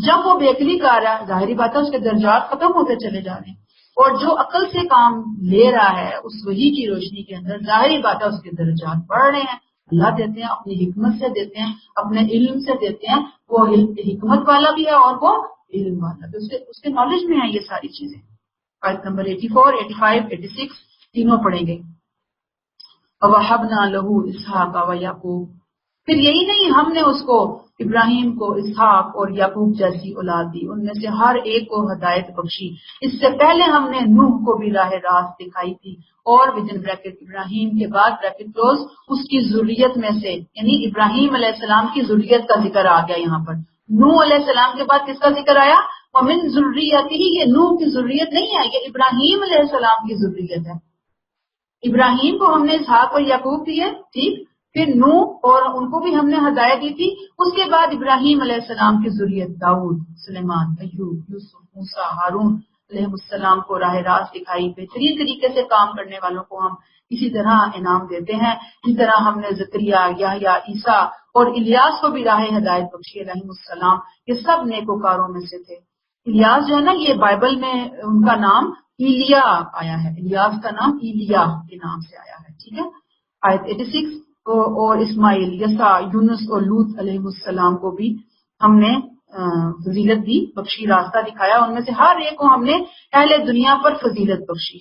جب وہ بے عقلی کا رہا ہے ظاہری بات ہے اس کے درجات ختم ہوتے چلے جا رہے ہیں. اور جو عقل سے کام لے رہا ہے اس وحی کی روشنی کے اندر ظاہری بات ہے اس کے درجات بڑھ رہے ہیں. اللہ دیتے ہیں، اپنی حکمت سے دیتے ہیں، اپنے علم سے دیتے ہیں. وہ حکمت والا بھی ہے اور وہ علم والا بھی، اس کے نالج میں ہے یہ ساری چیزیں. آیت نمبر 84، 85، 86 تینوں پڑھیں گے. وَوَهَبْنَا لَهُ إِسْحَاقَ وَيَعْقُوبَ، پھر یہی نہیں ہم نے اس کو ابراہیم کو اسحاق اور یعقوب جیسی اولاد دی، ان میں سے ہر ایک کو ہدایت بخشی. اس سے پہلے ہم نے نوح کو بھی راہ راست دکھائی تھی. اور ودن بریکٹ ابراہیم کے بعد بریکٹ کلوز اس کی ذریت میں سے، یعنی ابراہیم علیہ السلام کی ذریت کا ذکر آ گیا یہاں پر. نوح علیہ السلام کے بعد کس کا ذکر آیا؟ وَمِن ذُرِّيَّتِهِ، یہ نوح کی ذریت نہیں ہے، یہ ابراہیم علیہ السلام کی ذریت ہے. ابراہیم کو ہم نے اسحاق اور یعقوب دیے، ٹھیک، پھر نوح اور ان کو بھی ہم نے ہدایت دی تھی. اس کے بعد ابراہیم علیہ السلام کی ذریت داؤد، سلیمان، ایوب، یوسف، موسیٰ، ہارون علیہ السلام کو راہ راست دکھائی. بہترین طریقے سے کام کرنے والوں کو ہم اسی طرح انعام دیتے ہیں. اس طرح ہم نے زکریا، یحییٰ، عیسیٰ اور الیاس کو بھی راہ ہدایت بخشی علیہ السلام. یہ سب نیکوکاروں میں سے تھے. الیاس جو ہے نا یہ بائبل میں ان کا نام ایلیا آیا ہے، الیاس کا نام ایلیا کے نام سے آیا ہے. ٹھیک ہے. آیت 86 اور اسماعیل، یسع، یونس اور لوط علیہ السلام کو بھی ہم نے فضیلت دی، بخشی، راستہ دکھایا. ان میں سے ہر ایک کو ہم نے اہل دنیا پر فضیلت بخشی.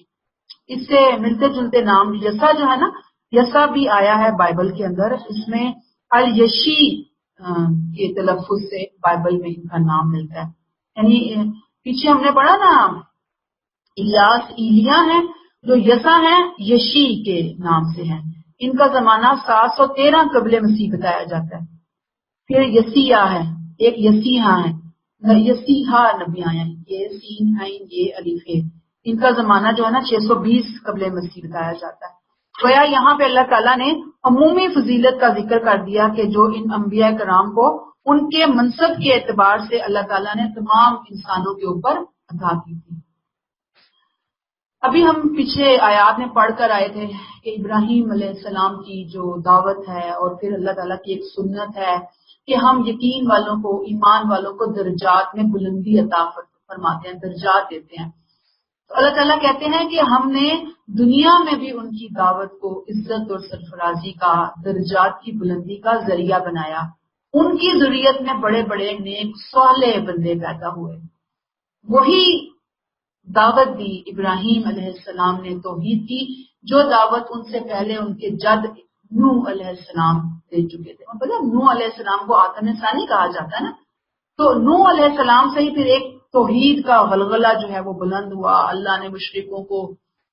اس سے ملتے جلتے نام یسع جو ہے نا، یسع بھی آیا ہے بائبل کے اندر. اس میں الیشی کے تلفظ سے بائبل میں ان کا نام ملتا ہے. یعنی پیچھے ہم نے پڑھا نا الیاس ایلیا ہیں، جو یسع ہیں یشی کے نام سے ہیں. ان کا زمانہ 713 قبل مسیح بتایا جاتا ہے. پھر یسیہ ہے، ایک یسیحا ہے، یسیحا نبی آئے ہیں، یہ سین عین یہ الف ہے. ان کا زمانہ جو ہے نا 620 قبل مسیح بتایا جاتا ہے. گویا یہاں پہ اللہ تعالیٰ نے عمومی فضیلت کا ذکر کر دیا کہ جو ان انبیاء کرام کو ان کے منصب کے اعتبار سے اللہ تعالیٰ نے تمام انسانوں کے اوپر عطا کی تھی. ابھی ہم پیچھے آیات میں پڑھ کر آئے تھے کہ ابراہیم علیہ السلام کی جو دعوت ہے اور پھر اللہ تعالیٰ کی ایک سنت ہے کہ ہم یقین والوں کو، ایمان والوں کو درجات میں بلندی عطا فرماتے ہیں، درجات دیتے ہیں. تو اللہ تعالیٰ کہتے ہیں کہ ہم نے دنیا میں بھی ان کی دعوت کو عزت اور سرفرازی کا، درجات کی بلندی کا ذریعہ بنایا. ان کی ذریت میں بڑے بڑے نیک صالح بندے پیدا ہوئے. وہی دعوت دی ابراہیم علیہ السلام نے توحید کی، جو دعوت ان سے پہلے ان کے جد نوح علیہ السلام دے چکے تھے. اور پتہ نوح علیہ السلام کو آدم ثانی کہا جاتا ہے نا، تو نوح علیہ السلام سے ہی پھر ایک توحید کا غلغلہ جو ہے وہ بلند ہوا. اللہ نے مشرکوں کو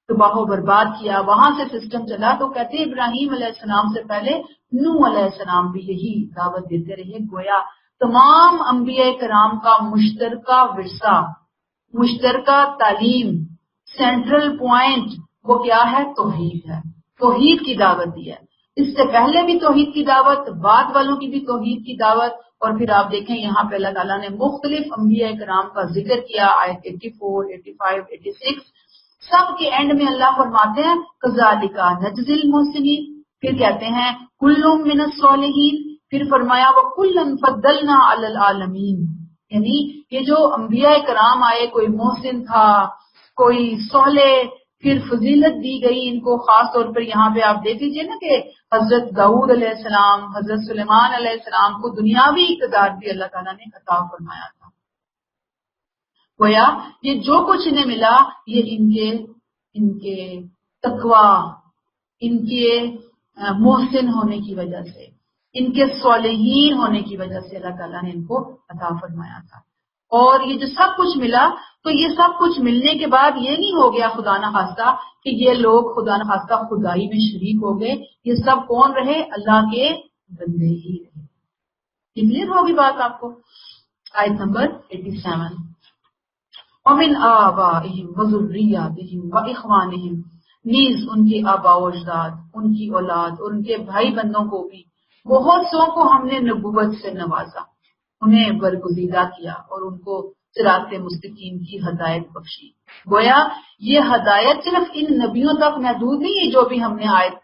تباہ و برباد کیا، وہاں سے سسٹم چلا. تو کہتے ہیں ابراہیم علیہ السلام سے پہلے نوح علیہ السلام بھی یہی دعوت دیتے رہے. گویا تمام انبیاء کرام کا مشترکہ ورثہ، مشترکہ تعلیم، سینٹرل پوائنٹ وہ کیا ہے؟ توحید ہے. توحید کی دعوت دی ہے. اس سے پہلے بھی توحید کی دعوت، بعد والوں کی بھی توحید کی دعوت. اور پھر آپ دیکھیں یہاں پہ اللہ تعالیٰ نے مختلف انبیاء کرام کا ذکر کیا. آیت 84، 85، 86 سب کے اینڈ میں اللہ فرماتے ہیں کذالک نجزی المحسنین، پھر کہتے ہیں کلٌ من الصالحین، پھر فرمایا وکلًا فضلنا علی العالمین، یعنی یہ جو انبیاء کرام آئے، کوئی محسن تھا، کوئی صالح، پھر فضیلت دی گئی ان کو. خاص طور پر یہاں پہ آپ دیکھ لیجیے نا کہ حضرت داؤد علیہ السلام، حضرت سلیمان علیہ السلام کو دنیاوی اقتدار بھی اللہ تعالیٰ نے عطا فرمایا تھا. گویا یہ جو کچھ انہیں ملا یہ ان کے تقوی، ان کے محسن ہونے کی وجہ سے، ان کے صالحین ہونے کی وجہ سے اللہ تعالیٰ نے ان کو عطا فرمایا تھا. اور یہ جو سب کچھ ملا، تو یہ سب کچھ ملنے کے بعد یہ نہیں ہو گیا خدا نخواستہ کہ یہ لوگ خدا نخواستہ خدائی میں شریک ہو گئے. یہ سب کون رہے؟ اللہ کے بندے ہی رہے. کلیئر ہوگی بات آپ کو؟ آیت نمبر 87. ومن آبائہم وذریاتہم واخوانہم، نیز ان کے آبا و اجداد، ان کی اولاد اور ان کے بھائی بندوں کو بھی بہت سو کو ہم نے نبوت سے نوازا، انہیں برگزیدہ کیا اور ان کو صراط مستقیم کی ہدایت بخشی. گویا یہ ہدایت صرف ان نبیوں تک محدود نہیں ہے جو بھی ہم نے آیت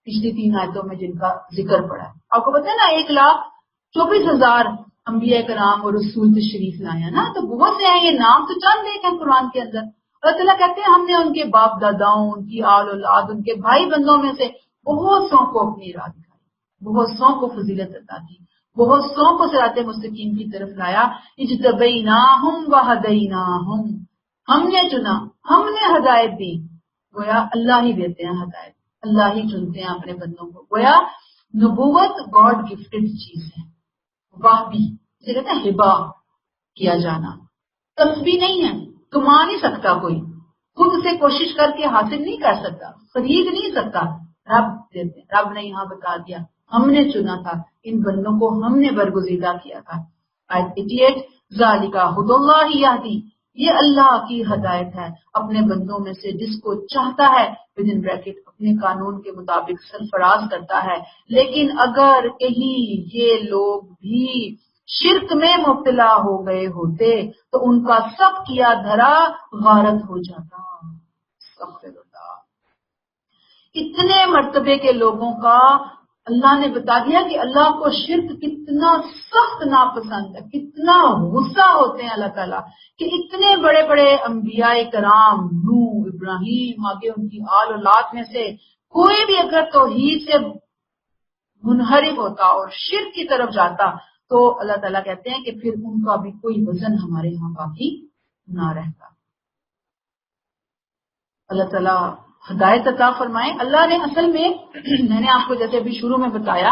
پچھلی 3 آیتوں میں جن کا ذکر پڑا ہے. آپ کو پتہ ہے نا 1,24,000 انبیاء کرام اور رسول تشریف لایا نا، تو بہت سے ہیں، یہ نام تو چند ایک ہیں قرآن کے اندر. اللہ تعالیٰ کہتے ہیں ہم نے ان کے باپ داداؤں، ان کی آل اولاد، ان کے بھائی بندوں میں سے بہت سو کو اپنی راہ دکھائی، بہت سو کو فضیلت عطا کی، بہت سو کو صراط مستقیم کی طرف لایا. اجتبیناہم وہدیناہم، ہم نے چنا، ہم نے ہدایت دی. گویا اللہ ہی دیتے ہیں ہدایت، اللہ ہی چنتے ہیں اپنے بندوں کو. گویا نبوت گاڈ گفٹڈ چیز ہے، واہبی جسے کہتے ہیں ہبا کیا جانا، تسبیح نہیں ہے، کما نہیں سکتا کوئی، خود سے کوشش کر کے حاصل نہیں کر سکتا، خرید نہیں سکتا. رب دیتے، رب نے یہاں بتا دیا ہم نے چنا تھا، ان بندوں کو ہم نے برگزیدہ کیا تھا. آیت 88 ذالک ھدی اللہ یہدی، یہ اللہ کی ہدایت ہے اپنے بندوں میں سے جس کو چاہتا ہے، ودن بریکٹ اپنے قانون کے مطابق سرفراز کرتا ہے. لیکن اگر کہیں یہ لوگ بھی شرک میں مبتلا ہو گئے ہوتے تو ان کا سب کیا دھرا غارت ہو جاتا. استغفر اللہ. اتنے مرتبے کے لوگوں کا اللہ نے بتا دیا کہ اللہ کو شرک کتنا سخت ناپسند ہے، کتنا غصہ ہوتے ہیں اللہ تعالیٰ کہ اتنے بڑے بڑے انبیاء کرام، نوح، ابراہیم، آگے ان کی آل اولاد میں سے کوئی بھی اگر توحید سے منحرف ہوتا اور شرک کی طرف جاتا تو اللہ تعالیٰ کہتے ہیں کہ پھر ان کا بھی کوئی وزن ہمارے ہاں باقی نہ رہتا. اللہ تعالیٰ ہدایت عطا فرمائے. اللہ نے اصل میں نے آپ کو جیسے ابھی شروع میں بتایا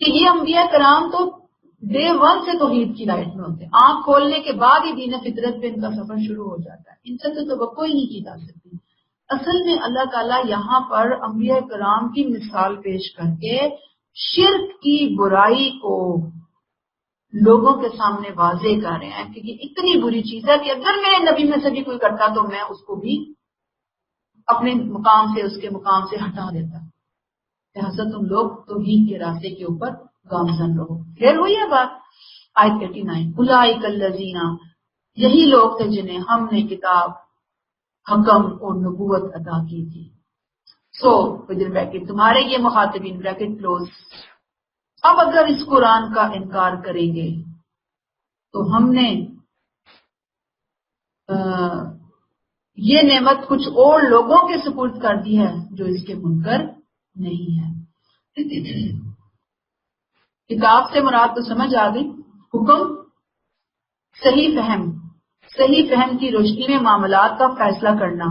کہ یہ انبیاء کرام تو ڈے 1 سے توحید کی لائٹ میں ہوتے ہیں، آنکھ کھولنے کے بعد ہی دین فطرت پہ ان کا سفر شروع ہو جاتا ہے. ان سے تو توقع ہی نہیں کی جا سکتی. اصل میں اللہ تعالیٰ یہاں پر انبیاء کرام کی مثال پیش کر کے شرک کی برائی کو لوگوں کے سامنے واضح کر رہے ہیں کہ یہ اتنی بری چیز ہے کہ اگر میرے نبی میں سے بھی کوئی کرتا تو میں اس کو بھی اپنے مقام سے، اس کے مقام سے ہٹا دیتا. لہٰذا تم لوگ توحید کے راستے کے اوپر گامزن رہو. پھر ہوئی ہے بات. آیت 89 اولئک الذین، یہی لوگ تھے جنہیں ہم نے کتاب، حکم اور نبوت عطا کی تھی. سو ودن بریکٹ تمہارے یہ مخاطبین بریکٹ کلوز، اب اگر اس قرآن کا انکار کریں گے تو ہم نے یہ نعمت کچھ اور لوگوں کے سپرد کر دی ہے جو اس کے منکر نہیں ہے. کتاب سے مراد تو سمجھ آ گئی. حکم صحیح فہم کی روشنی میں معاملات کا فیصلہ کرنا.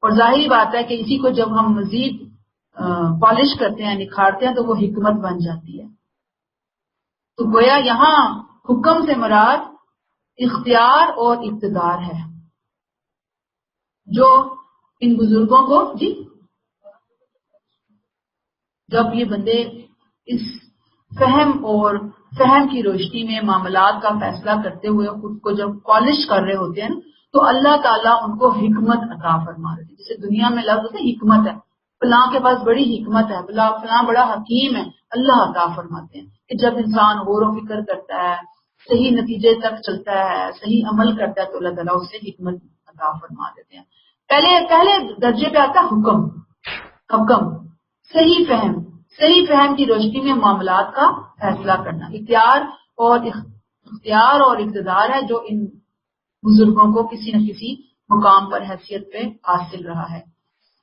اور ظاہری بات ہے کہ اسی کو جب ہم مزید پالش کرتے ہیں، نکھارتے ہیں تو وہ حکمت بن جاتی ہے. تو گویا یہاں حکم سے مراد اختیار اور اقتدار ہے جو ان بزرگوں کو جب یہ بندے اس فہم کی روشنی میں معاملات کا فیصلہ کرتے ہوئے خود کو جب پالش کر رہے ہوتے ہیں تو اللہ تعالیٰ ان کو حکمت عطا فرما رہے ہیں. جیسے دنیا میں لفظ ہوتے ہیں حکمت ہے، فلاں کے پاس بڑی حکمت ہے، فلاں بڑا حکیم ہے، اللہ عطا فرماتے ہیں کہ جب انسان غور و فکر کرتا ہے، صحیح نتیجے تک چلتا ہے، صحیح عمل کرتا ہے تو اللہ تعالیٰ اس سے حکمت عطا فرما دیتے ہیں. پہلے درجے پہ آتا حکم صحیح فہم کی روشنی میں معاملات کا فیصلہ کرنا. اختیار اور اقتدار ہے جو ان بزرگوں کو کسی نہ کسی مقام پر حیثیت پہ حاصل رہا ہے،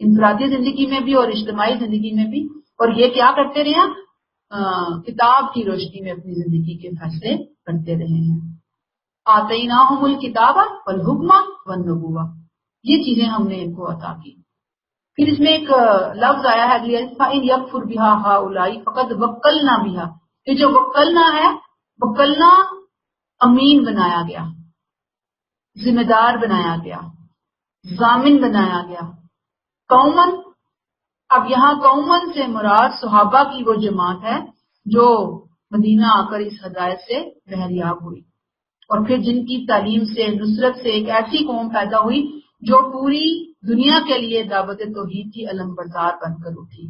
انفرادی زندگی میں بھی اور اجتماعی زندگی میں بھی. اور یہ کیا کرتے رہے ہیں؟ کتاب کی روشنی میں اپنی زندگی کے فیصلے کرتے رہے ہیں. آتیناہم الکتاب والحکم والنبوہ، یہ چیزیں ہم نے ان کو عطا کی. پھر اس میں ایک لفظ آیا ہے اگلی فَإِنْ يَكْفُرْ بِهَا هَؤُلَاءِ فَقَدْ وَكَّلْنَا بِهَا. یہ جو وکلنا ہے، وکلنا امین بنایا گیا، ذمہ دار بنایا گیا، ضامن بنایا گیا. قومن، اب یہاں قومن سے مراد صحابہ کی وہ جماعت ہے جو مدینہ آ کر اس ہدایت سے بہریاب ہوئی، اور پھر جن کی تعلیم سے نصرت سے ایک ایسی قوم پیدا ہوئی جو پوری دنیا کے لیے دعوت توحید کی علم بردار بن کر اٹھی.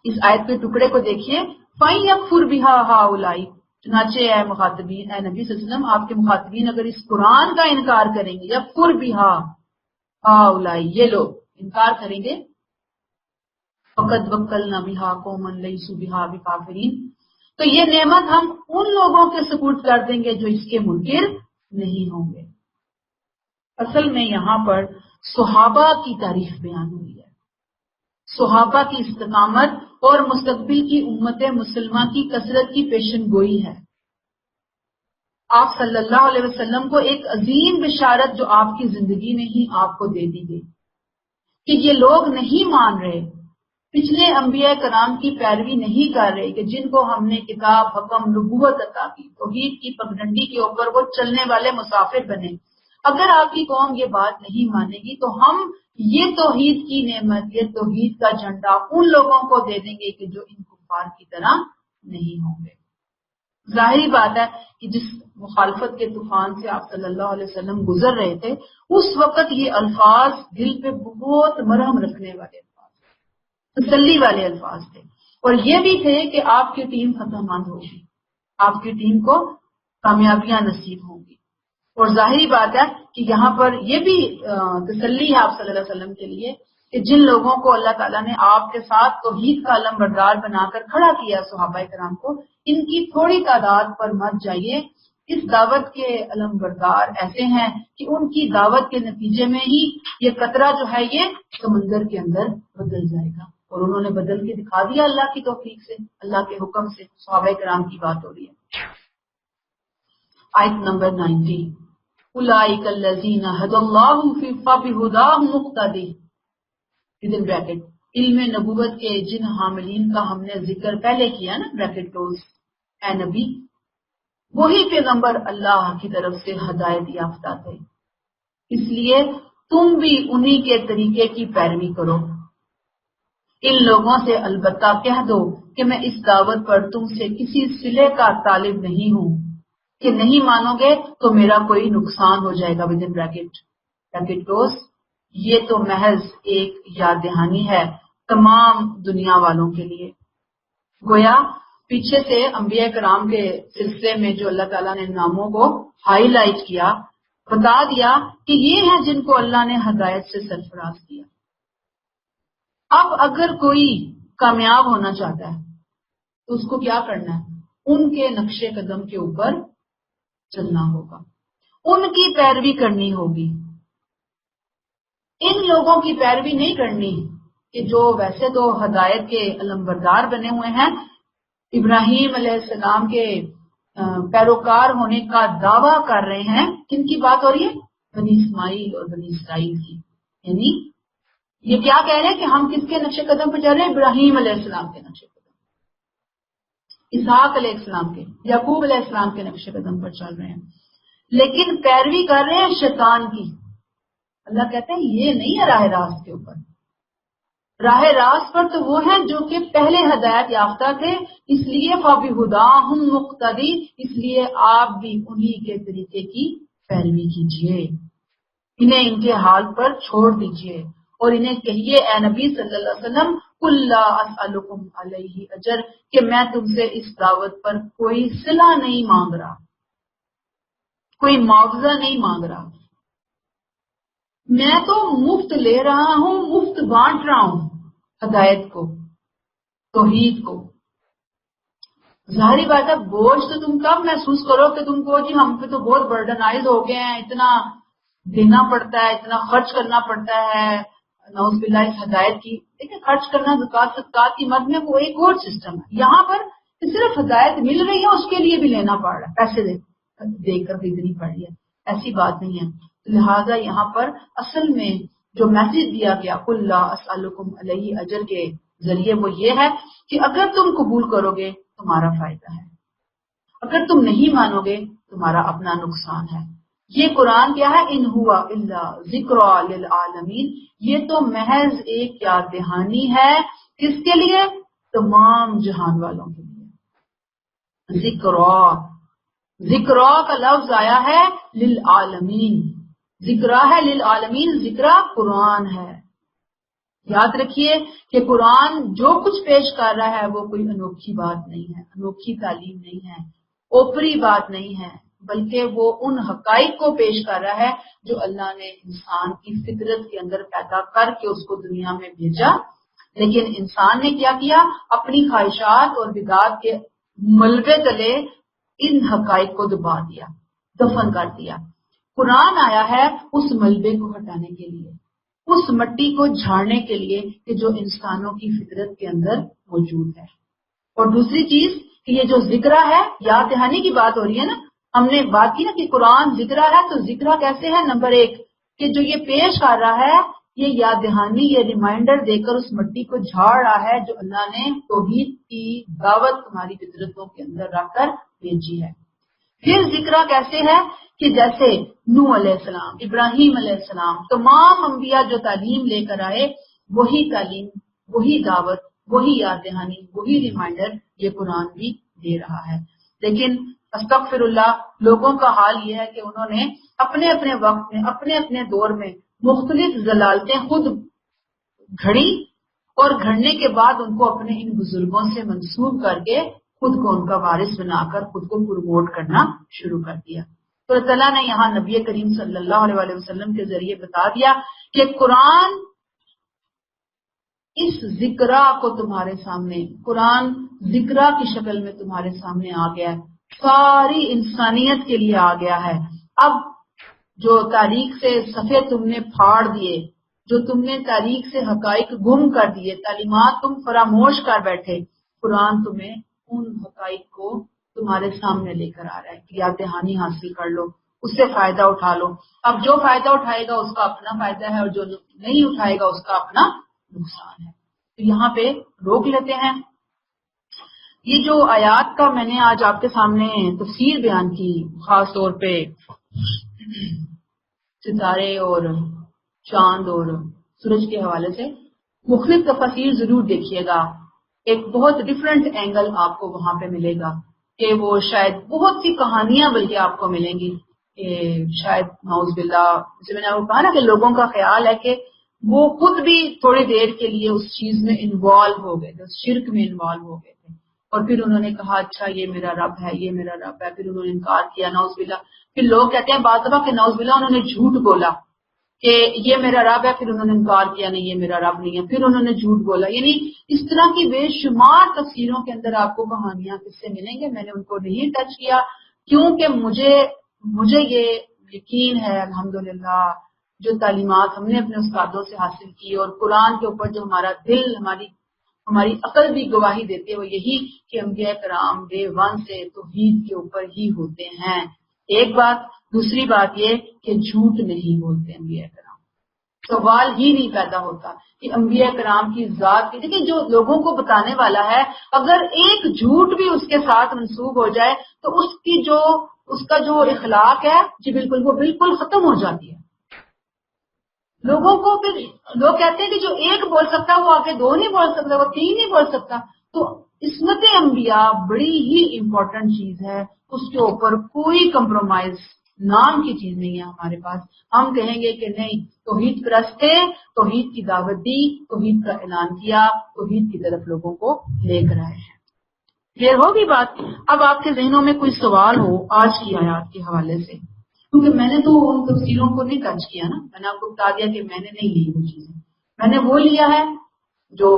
اس آیت کے ٹکڑے کو دیکھیے، فَإِنْ يَكْفُرْ بِهَا هَؤُلَاءِ، چنانچہ اے مخاطبین، اے نبی صلی اللہ علیہ وسلم، آپ کے مخاطبین اگر اس قرآن کا انکار کریں گے، يَكْفُرْ بِهَا هَؤُلَاءِ، یہ لوگ انکار کریں گے، فَقَدْ وَكَّلْنَا بِهَا قَوْمًا لَيْسُوا بِهَا بِكَافِرِينَ، تو یہ نعمت ہم ان لوگوں کے سپرد کر دیں گے جو اس کے منکر نہیں ہوں گے. اصل میں یہاں پر صحابہ کی تعریف بیان ہوئی ہے، صحابہ کی استقامت اور مستقبل کی امت مسلمہ کی کثرت کی پیشن گوئی ہے. آپ صلی اللہ علیہ وسلم کو ایک عظیم بشارت جو آپ کی زندگی میں ہی آپ کو دے دی گئی کہ یہ لوگ نہیں مان رہے، پچھلے انبیاء کرام کی پیروی نہیں کر رہے کہ جن کو ہم نے کتاب، حکم، نبوت عطا کی، توحید کی پگڈنڈی کے اوپر وہ چلنے والے مسافر بنے. اگر آپ کی قوم یہ بات نہیں مانے گی تو ہم یہ توحید کی نعمت، یہ توحید کا جھنڈا ان لوگوں کو دے دیں گے کہ جو ان کفار کی طرح نہیں ہوں گے. ظاہری بات ہے کہ جس مخالفت کے طوفان سے آپ صلی اللہ علیہ وسلم گزر رہے تھے، اس وقت یہ الفاظ دل پہ بہت مرہم رکھنے والے الفاظ، تسلی والے الفاظ تھے. اور یہ بھی تھے کہ آپ کی ٹیم فتح مند ہوگی، آپ کی ٹیم کو کامیابیاں نصیب ہوں گی. اور ظاہری بات ہے کہ یہاں پر یہ بھی تسلی ہے آپ صلی اللہ علیہ وسلم کے لیے کہ جن لوگوں کو اللہ تعالیٰ نے آپ کے ساتھ توحید کا علم بردار بنا کر کھڑا کیا صحابہ کرام کو، ان کی تھوڑی تعداد پر مت جائیے. اس دعوت کے علم بردار ایسے ہیں کہ ان کی دعوت کے نتیجے میں ہی یہ قطرہ جو ہے یہ سمندر کے اندر بدل جائے گا. اور انہوں نے بدل کے دکھا دیا اللہ کی توفیق سے، اللہ کے حکم سے. صحابہ کرام کی بات ہو رہی ہے. آیت نمبر 90، اولئک الذین ھدی اللہ فبہداہ مقتدی، ودن بریکٹ علم نبوت کے جن حاملین کا ہم نے ذکر پہلے کیا نا، بریکٹ کلوز، اے نبی وہی پیغمبر اللہ کی طرف سے ہدایت یافتہ تھے، اس لیے تم بھی انہی کے طریقے کی پیروی کرو. ان لوگوں سے البتہ کہہ دو کہ میں اس دعوت پر تم سے کسی صلے کا طالب نہیں ہوں، کہ نہیں مانو گے تو میرا کوئی نقصان ہو جائے گا. ودن بریکٹ کلوز، یہ تو محض ایک یاد دہانی ہے تمام دنیا والوں کے لیے. گویا پیچھے سے انبیاء کرام کے سلسلے میں جو اللہ تعالیٰ نے ناموں کو ہائی لائٹ کیا، بتا دیا کہ یہ ہیں جن کو اللہ نے ہدایت سے سرفراز کیا. اب اگر کوئی کامیاب ہونا چاہتا ہے تو اس کو کیا کرنا ہے؟ ان کے نقش قدم کے اوپر چلنا ہوگا، ان کی پیروی کرنی ہوگی. ان لوگوں کی پیروی نہیں کرنی کہ جو ویسے تو ہدایت کے علمبردار بنے ہوئے ہیں، ابراہیم علیہ السلام کے پیروکار ہونے کا دعویٰ کر رہے ہیں. کن کی بات ہو رہی ہے؟ بنی اسماعیل اور بنی اسرائیل کی. یعنی یہ کیا کہہ رہے ہیں کہ ہم کس کے نقش قدم پہ چل رہے ہیں؟ ابراہیم علیہ السلام کے نقش قدم، اسحاق علیہ السلام کے، یعقوب علیہ السلام کے نقش قدم پر چل رہے ہیں، لیکن پیروی کر رہے ہیں شیطان کی. اللہ کہتے ہیں یہ نہیں ہے راہ راست کے اوپر. راہ راست پر تو وہ ہیں جو کہ پہلے ہدایت یافتہ تھے، اس لیے فبہداہم مقتدی، اس لیے آپ بھی انہی کے طریقے کی پیروی کیجیے، انہیں ان کے حال پر چھوڑ دیجیے اور انہیں کہیے اے نبی صلی اللہ علیہ وسلم قل لا اسألکم علیہ اجر، کہ میں تم سے اس دعوت پر کوئی صلہ نہیں مانگ رہا، کوئی معاوضہ نہیں مانگ رہا. میں تو مفت لے رہا ہوں، مفت بانٹ رہا ہوں ہدایت کو، توحید کو۔ ظاہری بات ہے بوجھ تو تم کب محسوس کرو کہ تم کو جی ہم پہ تو بہت برڈنائز ہو گئے ہیں، اتنا دینا پڑتا ہے، اتنا خرچ کرنا پڑتا ہے، نعوذ باللہ اس ہدایت کی۔ لیکن خرچ کرنا زکات صدقات کی مد میں وہ ایک اور سسٹم ہے۔ یہاں پر صرف ہدایت مل رہی ہے، اس کے لیے بھی لینا پڑ رہا ہے، پیسے دے کر خریدنی پڑ رہی ہے، ایسی بات نہیں ہے۔ لہٰذا یہاں پر اصل میں جو میسج دیا گیا قل لا اسألکم علیہ اجر کے ذریعے وہ یہ ہے کہ اگر تم قبول کرو گے تمہارا فائدہ ہے، اگر تم نہیں مانو گے تمہارا اپنا نقصان ہے۔ یہ قرآن کیا ہے؟ ان ہوا الا ذکر للعالمین، یہ تو محض ایک یاد دہانی ہے، کس کے لیے؟ تمام جہان والوں کے لیے۔ ذکر کا لفظ آیا ہے للعالمین، ذکر ہے للعالمین، ذکر قرآن ہے۔ یاد رکھیے کہ قرآن جو کچھ پیش کر رہا ہے وہ کوئی انوکھی بات نہیں ہے، انوکھی تعلیم نہیں ہے، اوپری بات نہیں ہے، بلکہ وہ ان حقائق کو پیش کر رہا ہے جو اللہ نے انسان کی فطرت کے اندر پیدا کر کے اس کو دنیا میں بھیجا۔ لیکن انسان نے کیا کیا؟ اپنی خواہشات اور بدعات کے ملبے تلے ان حقائق کو دبا دیا، دفن کر دیا۔ قرآن آیا ہے اس ملبے کو ہٹانے کے لیے، اس مٹی کو جھاڑنے کے لیے کہ جو انسانوں کی فطرت کے اندر موجود ہے۔ اور دوسری چیز کہ یہ جو ذکر ہے، یاد دہانی کی بات ہو رہی ہے نا، ہم نے بات کی نا کہ قرآن ذکر ہے، تو ذکر کیسے ہے؟ نمبر ایک کہ جو یہ پیش کر رہا ہے یہ یاد دہانی، یہ ریمائنڈر دے کر اس مٹی کو جھاڑ رہا ہے جو اللہ نے توحید کی دعوت تمہاری فطرتوں کے اندر رکھ کر بھیجی ہے۔ پھر ذکر کیسے ہے کہ جیسے نوح علیہ السلام، ابراہیم علیہ السلام، تمام انبیاء جو تعلیم لے کر آئے، وہی تعلیم، وہی دعوت، وہی یاد دہانی، وہی ریمائنڈر یہ قرآن بھی دے رہا ہے۔ لیکن استغفر اللہ، لوگوں کا حال یہ ہے کہ انہوں نے اپنے اپنے وقت میں، اپنے اپنے دور میں مختلف ضلالتیں خود گھڑی، اور گھڑنے کے بعد ان کو اپنے ان بزرگوں سے منسوب کر کے خود کو ان کا وارث بنا کر خود کو پروموٹ کرنا شروع کر دیا۔ تو اللہ تعالیٰ نے یہاں نبی کریم صلی اللہ علیہ وسلم کے ذریعے بتا دیا کہ قرآن اس ذکرہ کو تمہارے سامنے، قرآن ذکرہ کی شکل میں تمہارے سامنے آ گیا ہے، ساری انسانیت کے لیے آ گیا ہے۔ اب جو تاریخ سے صفحے تم نے پھاڑ دیے، جو تم نے تاریخ سے حقائق گم کر دیے، تعلیمات تم فراموش کر بیٹھے، قرآن تمہیں ان حقائق کو تمہارے سامنے لے کر آ رہا ہے کہ یاد دہانی حاصل کر لو، اس سے فائدہ اٹھا لو۔ اب جو فائدہ اٹھائے گا اس کا اپنا فائدہ ہے، اور جو نہیں اٹھائے گا اس کا اپنا نقصان ہے۔ تو یہاں پہ روک لیتے ہیں۔ یہ جو آیات کا میں نے آج آپ کے سامنے تفسیر بیان کی، خاص طور پہ ستارے اور چاند اور سورج کے حوالے سے مختلف تفاسیر ضرور دیکھیے گا، ایک بہت ڈفرینٹ اینگل آپ کو وہاں پہ ملے گا کہ وہ شاید بہت سی کہانیاں بلکہ آپ کو ملیں گی کہ شاید نعوذ باللہ، جیسے میں نے آپ کو کہا نا کہ لوگوں کا خیال ہے کہ وہ خود بھی تھوڑی دیر کے لیے اس چیز میں انوالو ہو گئے تھے، اس شرک میں انوالو ہو گئے تھے، اور پھر انہوں نے کہا اچھا یہ میرا رب ہے، یہ میرا رب ہے، پھر انہوں نے انکار کیا نعوذ باللہ۔ پھر لوگ کہتے ہیں بعض دفعہ کہ نعوذ باللہ انہوں نے جھوٹ بولا کہ یہ میرا رب ہے، پھر انہوں نے انکار کیا نہیں یہ میرا رب نہیں ہے، پھر انہوں نے جھوٹ بولا۔ یعنی اس طرح کی بے شمار تفسیروں کے اندر آپ کو کہانیاں قصے سے ملیں گے۔ میں نے ان کو نہیں ٹچ کیا کیونکہ مجھے یہ یقین ہے الحمدللہ، جو تعلیمات ہم نے اپنے استادوں سے حاصل کی اور قرآن کے اوپر جو ہمارا دل، ہماری عقل بھی گواہی دیتی ہے، وہ یہی کہ انبیاء کرام ڈے ون سے توحید کے اوپر ہی ہوتے ہیں۔ ایک بات، دوسری بات یہ کہ جھوٹ نہیں بولتے انبیاء کرام، سوال ہی نہیں پیدا ہوتا کہ انبیاء کرام کی ذات کی، دیکھیں جو لوگوں کو بتانے والا ہے اگر ایک جھوٹ بھی اس کے ساتھ منسوب ہو جائے تو اس کا جو اخلاق ہے جی بالکل وہ بالکل ختم ہو جاتی ہے۔ لوگوں کو پھر لوگ کہتے ہیں کہ جو ایک بول سکتا وہ آگے دو نہیں بول سکتا، وہ تین نہیں بول سکتا۔ تو عصمت انبیاء بڑی ہی امپورٹنٹ چیز ہے، اس کے اوپر کوئی کمپرومائز نام کی چیز نہیں ہے ہمارے پاس۔ ہم کہیں گے کہ نہیں، توحید پرست تھے، توحید کی دعوت دی، توحید کا اعلان کیا، توحید کی طرف لوگوں کو لے کر آئے ہیں۔ پھر ہوگی بات، اب آپ کے ذہنوں میں کوئی سوال ہو آج کی آیات کے حوالے سے، کیونکہ میں نے تو ان تفسیروں کو نہیں ٹچ کیا نا، میں نے آپ کو بتا دیا کہ میں نے نہیں لی وہ چیزیں، میں نے وہ لیا ہے جو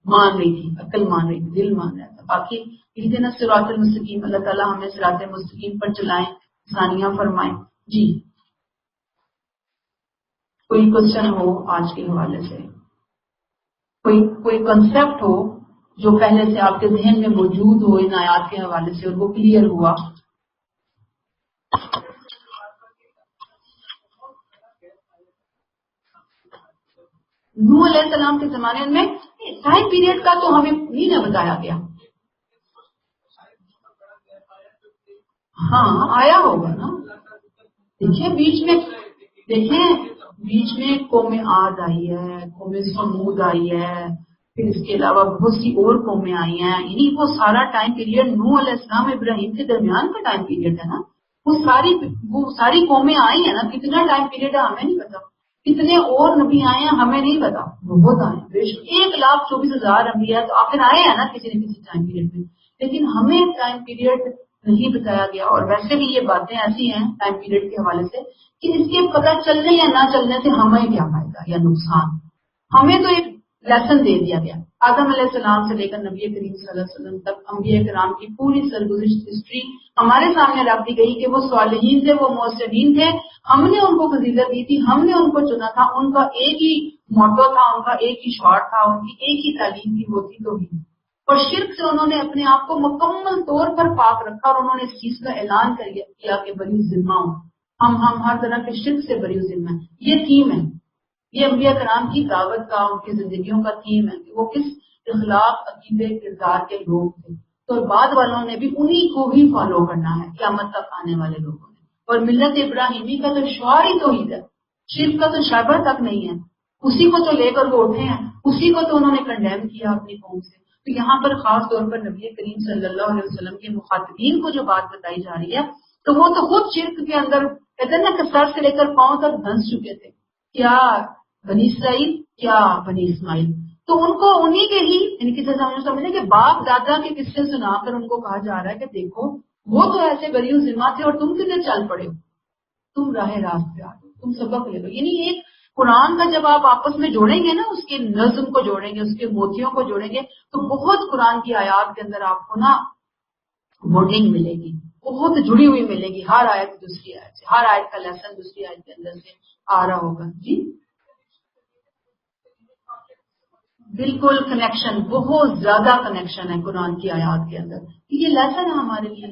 مان رہی تھی، عقل مان رہی تھی، دل مان رہا تھا. باقی اہدنا الصراط المستقیم، اللہ تعالیٰ ہمیں صراط مستقیم پر چلائیں، آسانیاں فرمائیں. جی کوئی کوشچن ہو آج کے حوالے سے، کوئی کنسپٹ ہو جو پہلے سے آپ کے ذہن میں موجود ہو ان آیات کے حوالے سے اور وہ کلیئر ہوا. نوح علیہ السلام کے زمانے میں ٹائم پیریڈ کا تو ہمیں نہیں نہ بتایا گیا. ہاں آیا ہوگا نا. دیکھیں بیچ میں قوم عاد آئی ہے، قوم سمود آئی ہے، پھر اس کے علاوہ بہت سی اور قومیں آئی ہیں. یعنی وہ سارا ٹائم پیریڈ نوح علیہ السلام ابراہیم کے درمیان کا ٹائم پیریڈ ہے نا. وہ ساری قومیں آئی ہیں نا. کتنا ٹائم پیریڈ ہے ہمیں نہیں پتا، کتنے اور نبی آئے ہیں ہمیں نہیں پتا. بہت آئے بے شک 1,24,000 انبیاء تو آخر آئے ہیں نا کسی نہ کسی ٹائم پیریڈ میں. لیکن ہمیں ٹائم پیریڈ نہیں بتایا گیا. اور ویسے بھی یہ باتیں ایسی ہیں ٹائم پیریڈ کے حوالے سے کہ اس کے پتہ چلنے یا نہ چلنے سے ہمیں کیا فائدہ یا نقصان. ہمیں تو ایک لیسن دے دیا گیا. آدم علیہ السلام سے لے کر نبی کریم صلی اللہ علیہ وسلم تک انبیاء کرام کی پوری سرگزشت ہسٹری ہمارے سامنے رکھ دی گئی کہ وہ صالحین تھے، وہ محسنین تھے. ہم نے ان کو فضیلت دی تھی، ہم نے ان کو چنا تھا. ان کا ایک ہی موٹو تھا، ان کا ایک ہی شعار تھا، ان کی ایک ہی تعلیم تھی، وہ تھی توحید. اور شرک سے انہوں نے اپنے آپ کو مکمل طور پر پاک رکھا اور انہوں نے اس چیز کا اعلان کیا کہ بری ذمہ ہوں. ہم ہر طرح کے شرک سے بری ذمہ ہیں. یہ تھیم ہے، یہ انبیاء کرام کی دعوت کا، ان کی زندگیوں کا تھیم ہے کہ وہ کس اخلاق عقیدے کردار کے لوگ تھے. تو بعد والوں نے بھی انہی کو ہی فالو کرنا ہے قیامت تک آنے والے لوگوں نے. اور ملت ابراہیمی کا تو شعار ہی توحید ہے، شرک کا تو شعبہ تک نہیں ہے. اسی کو تو لے کر وہ اٹھے ہیں، اسی کو تو انہوں نے کنڈیم کیا اپنی قوم سے. تو یہاں پر خاص طور پر نبی کریم صلی اللہ علیہ وسلم کے مخاطبین کو جو بات بتائی جا رہی ہے تو وہ تو خود شرک کے اندر کہتے ہیں نا کہ سر سے لے کر پاؤں تک دھنس چکے تھے. کیا بنی اسرائیل، کیا بنی اسماعیل. تو ان کو انہی کے ہی یعنی کسی سمجھے کہ باپ دادا کے قصے سنا کر ان کو کہا جا رہا ہے کہ دیکھو وہ تو ایسے بری ذمہ تھے اور تم کتنے چل پڑے ہو، تم راہ راست پہ آ جاؤ، تم سبق لے لو. یعنی ایک قرآن کا جب آپ آپس میں جوڑیں گے نا، اس کے نظم کو جوڑیں گے، اس کے موتیوں کو جوڑیں گے تو بہت قرآن کی آیات کے اندر آپ کو نا ووٹنگ ملے گی، بہت جڑی ہوئی ملے گی. ہر آیت دوسری آیت سے، ہر آیت کا لیسن دوسری آیت کے اندر سے آ رہا ہوگا. جی بالکل کنیکشن، بہت زیادہ کنیکشن ہے قرآن کی آیات کے اندر. یہ لیسن ہے ہمارے لیے.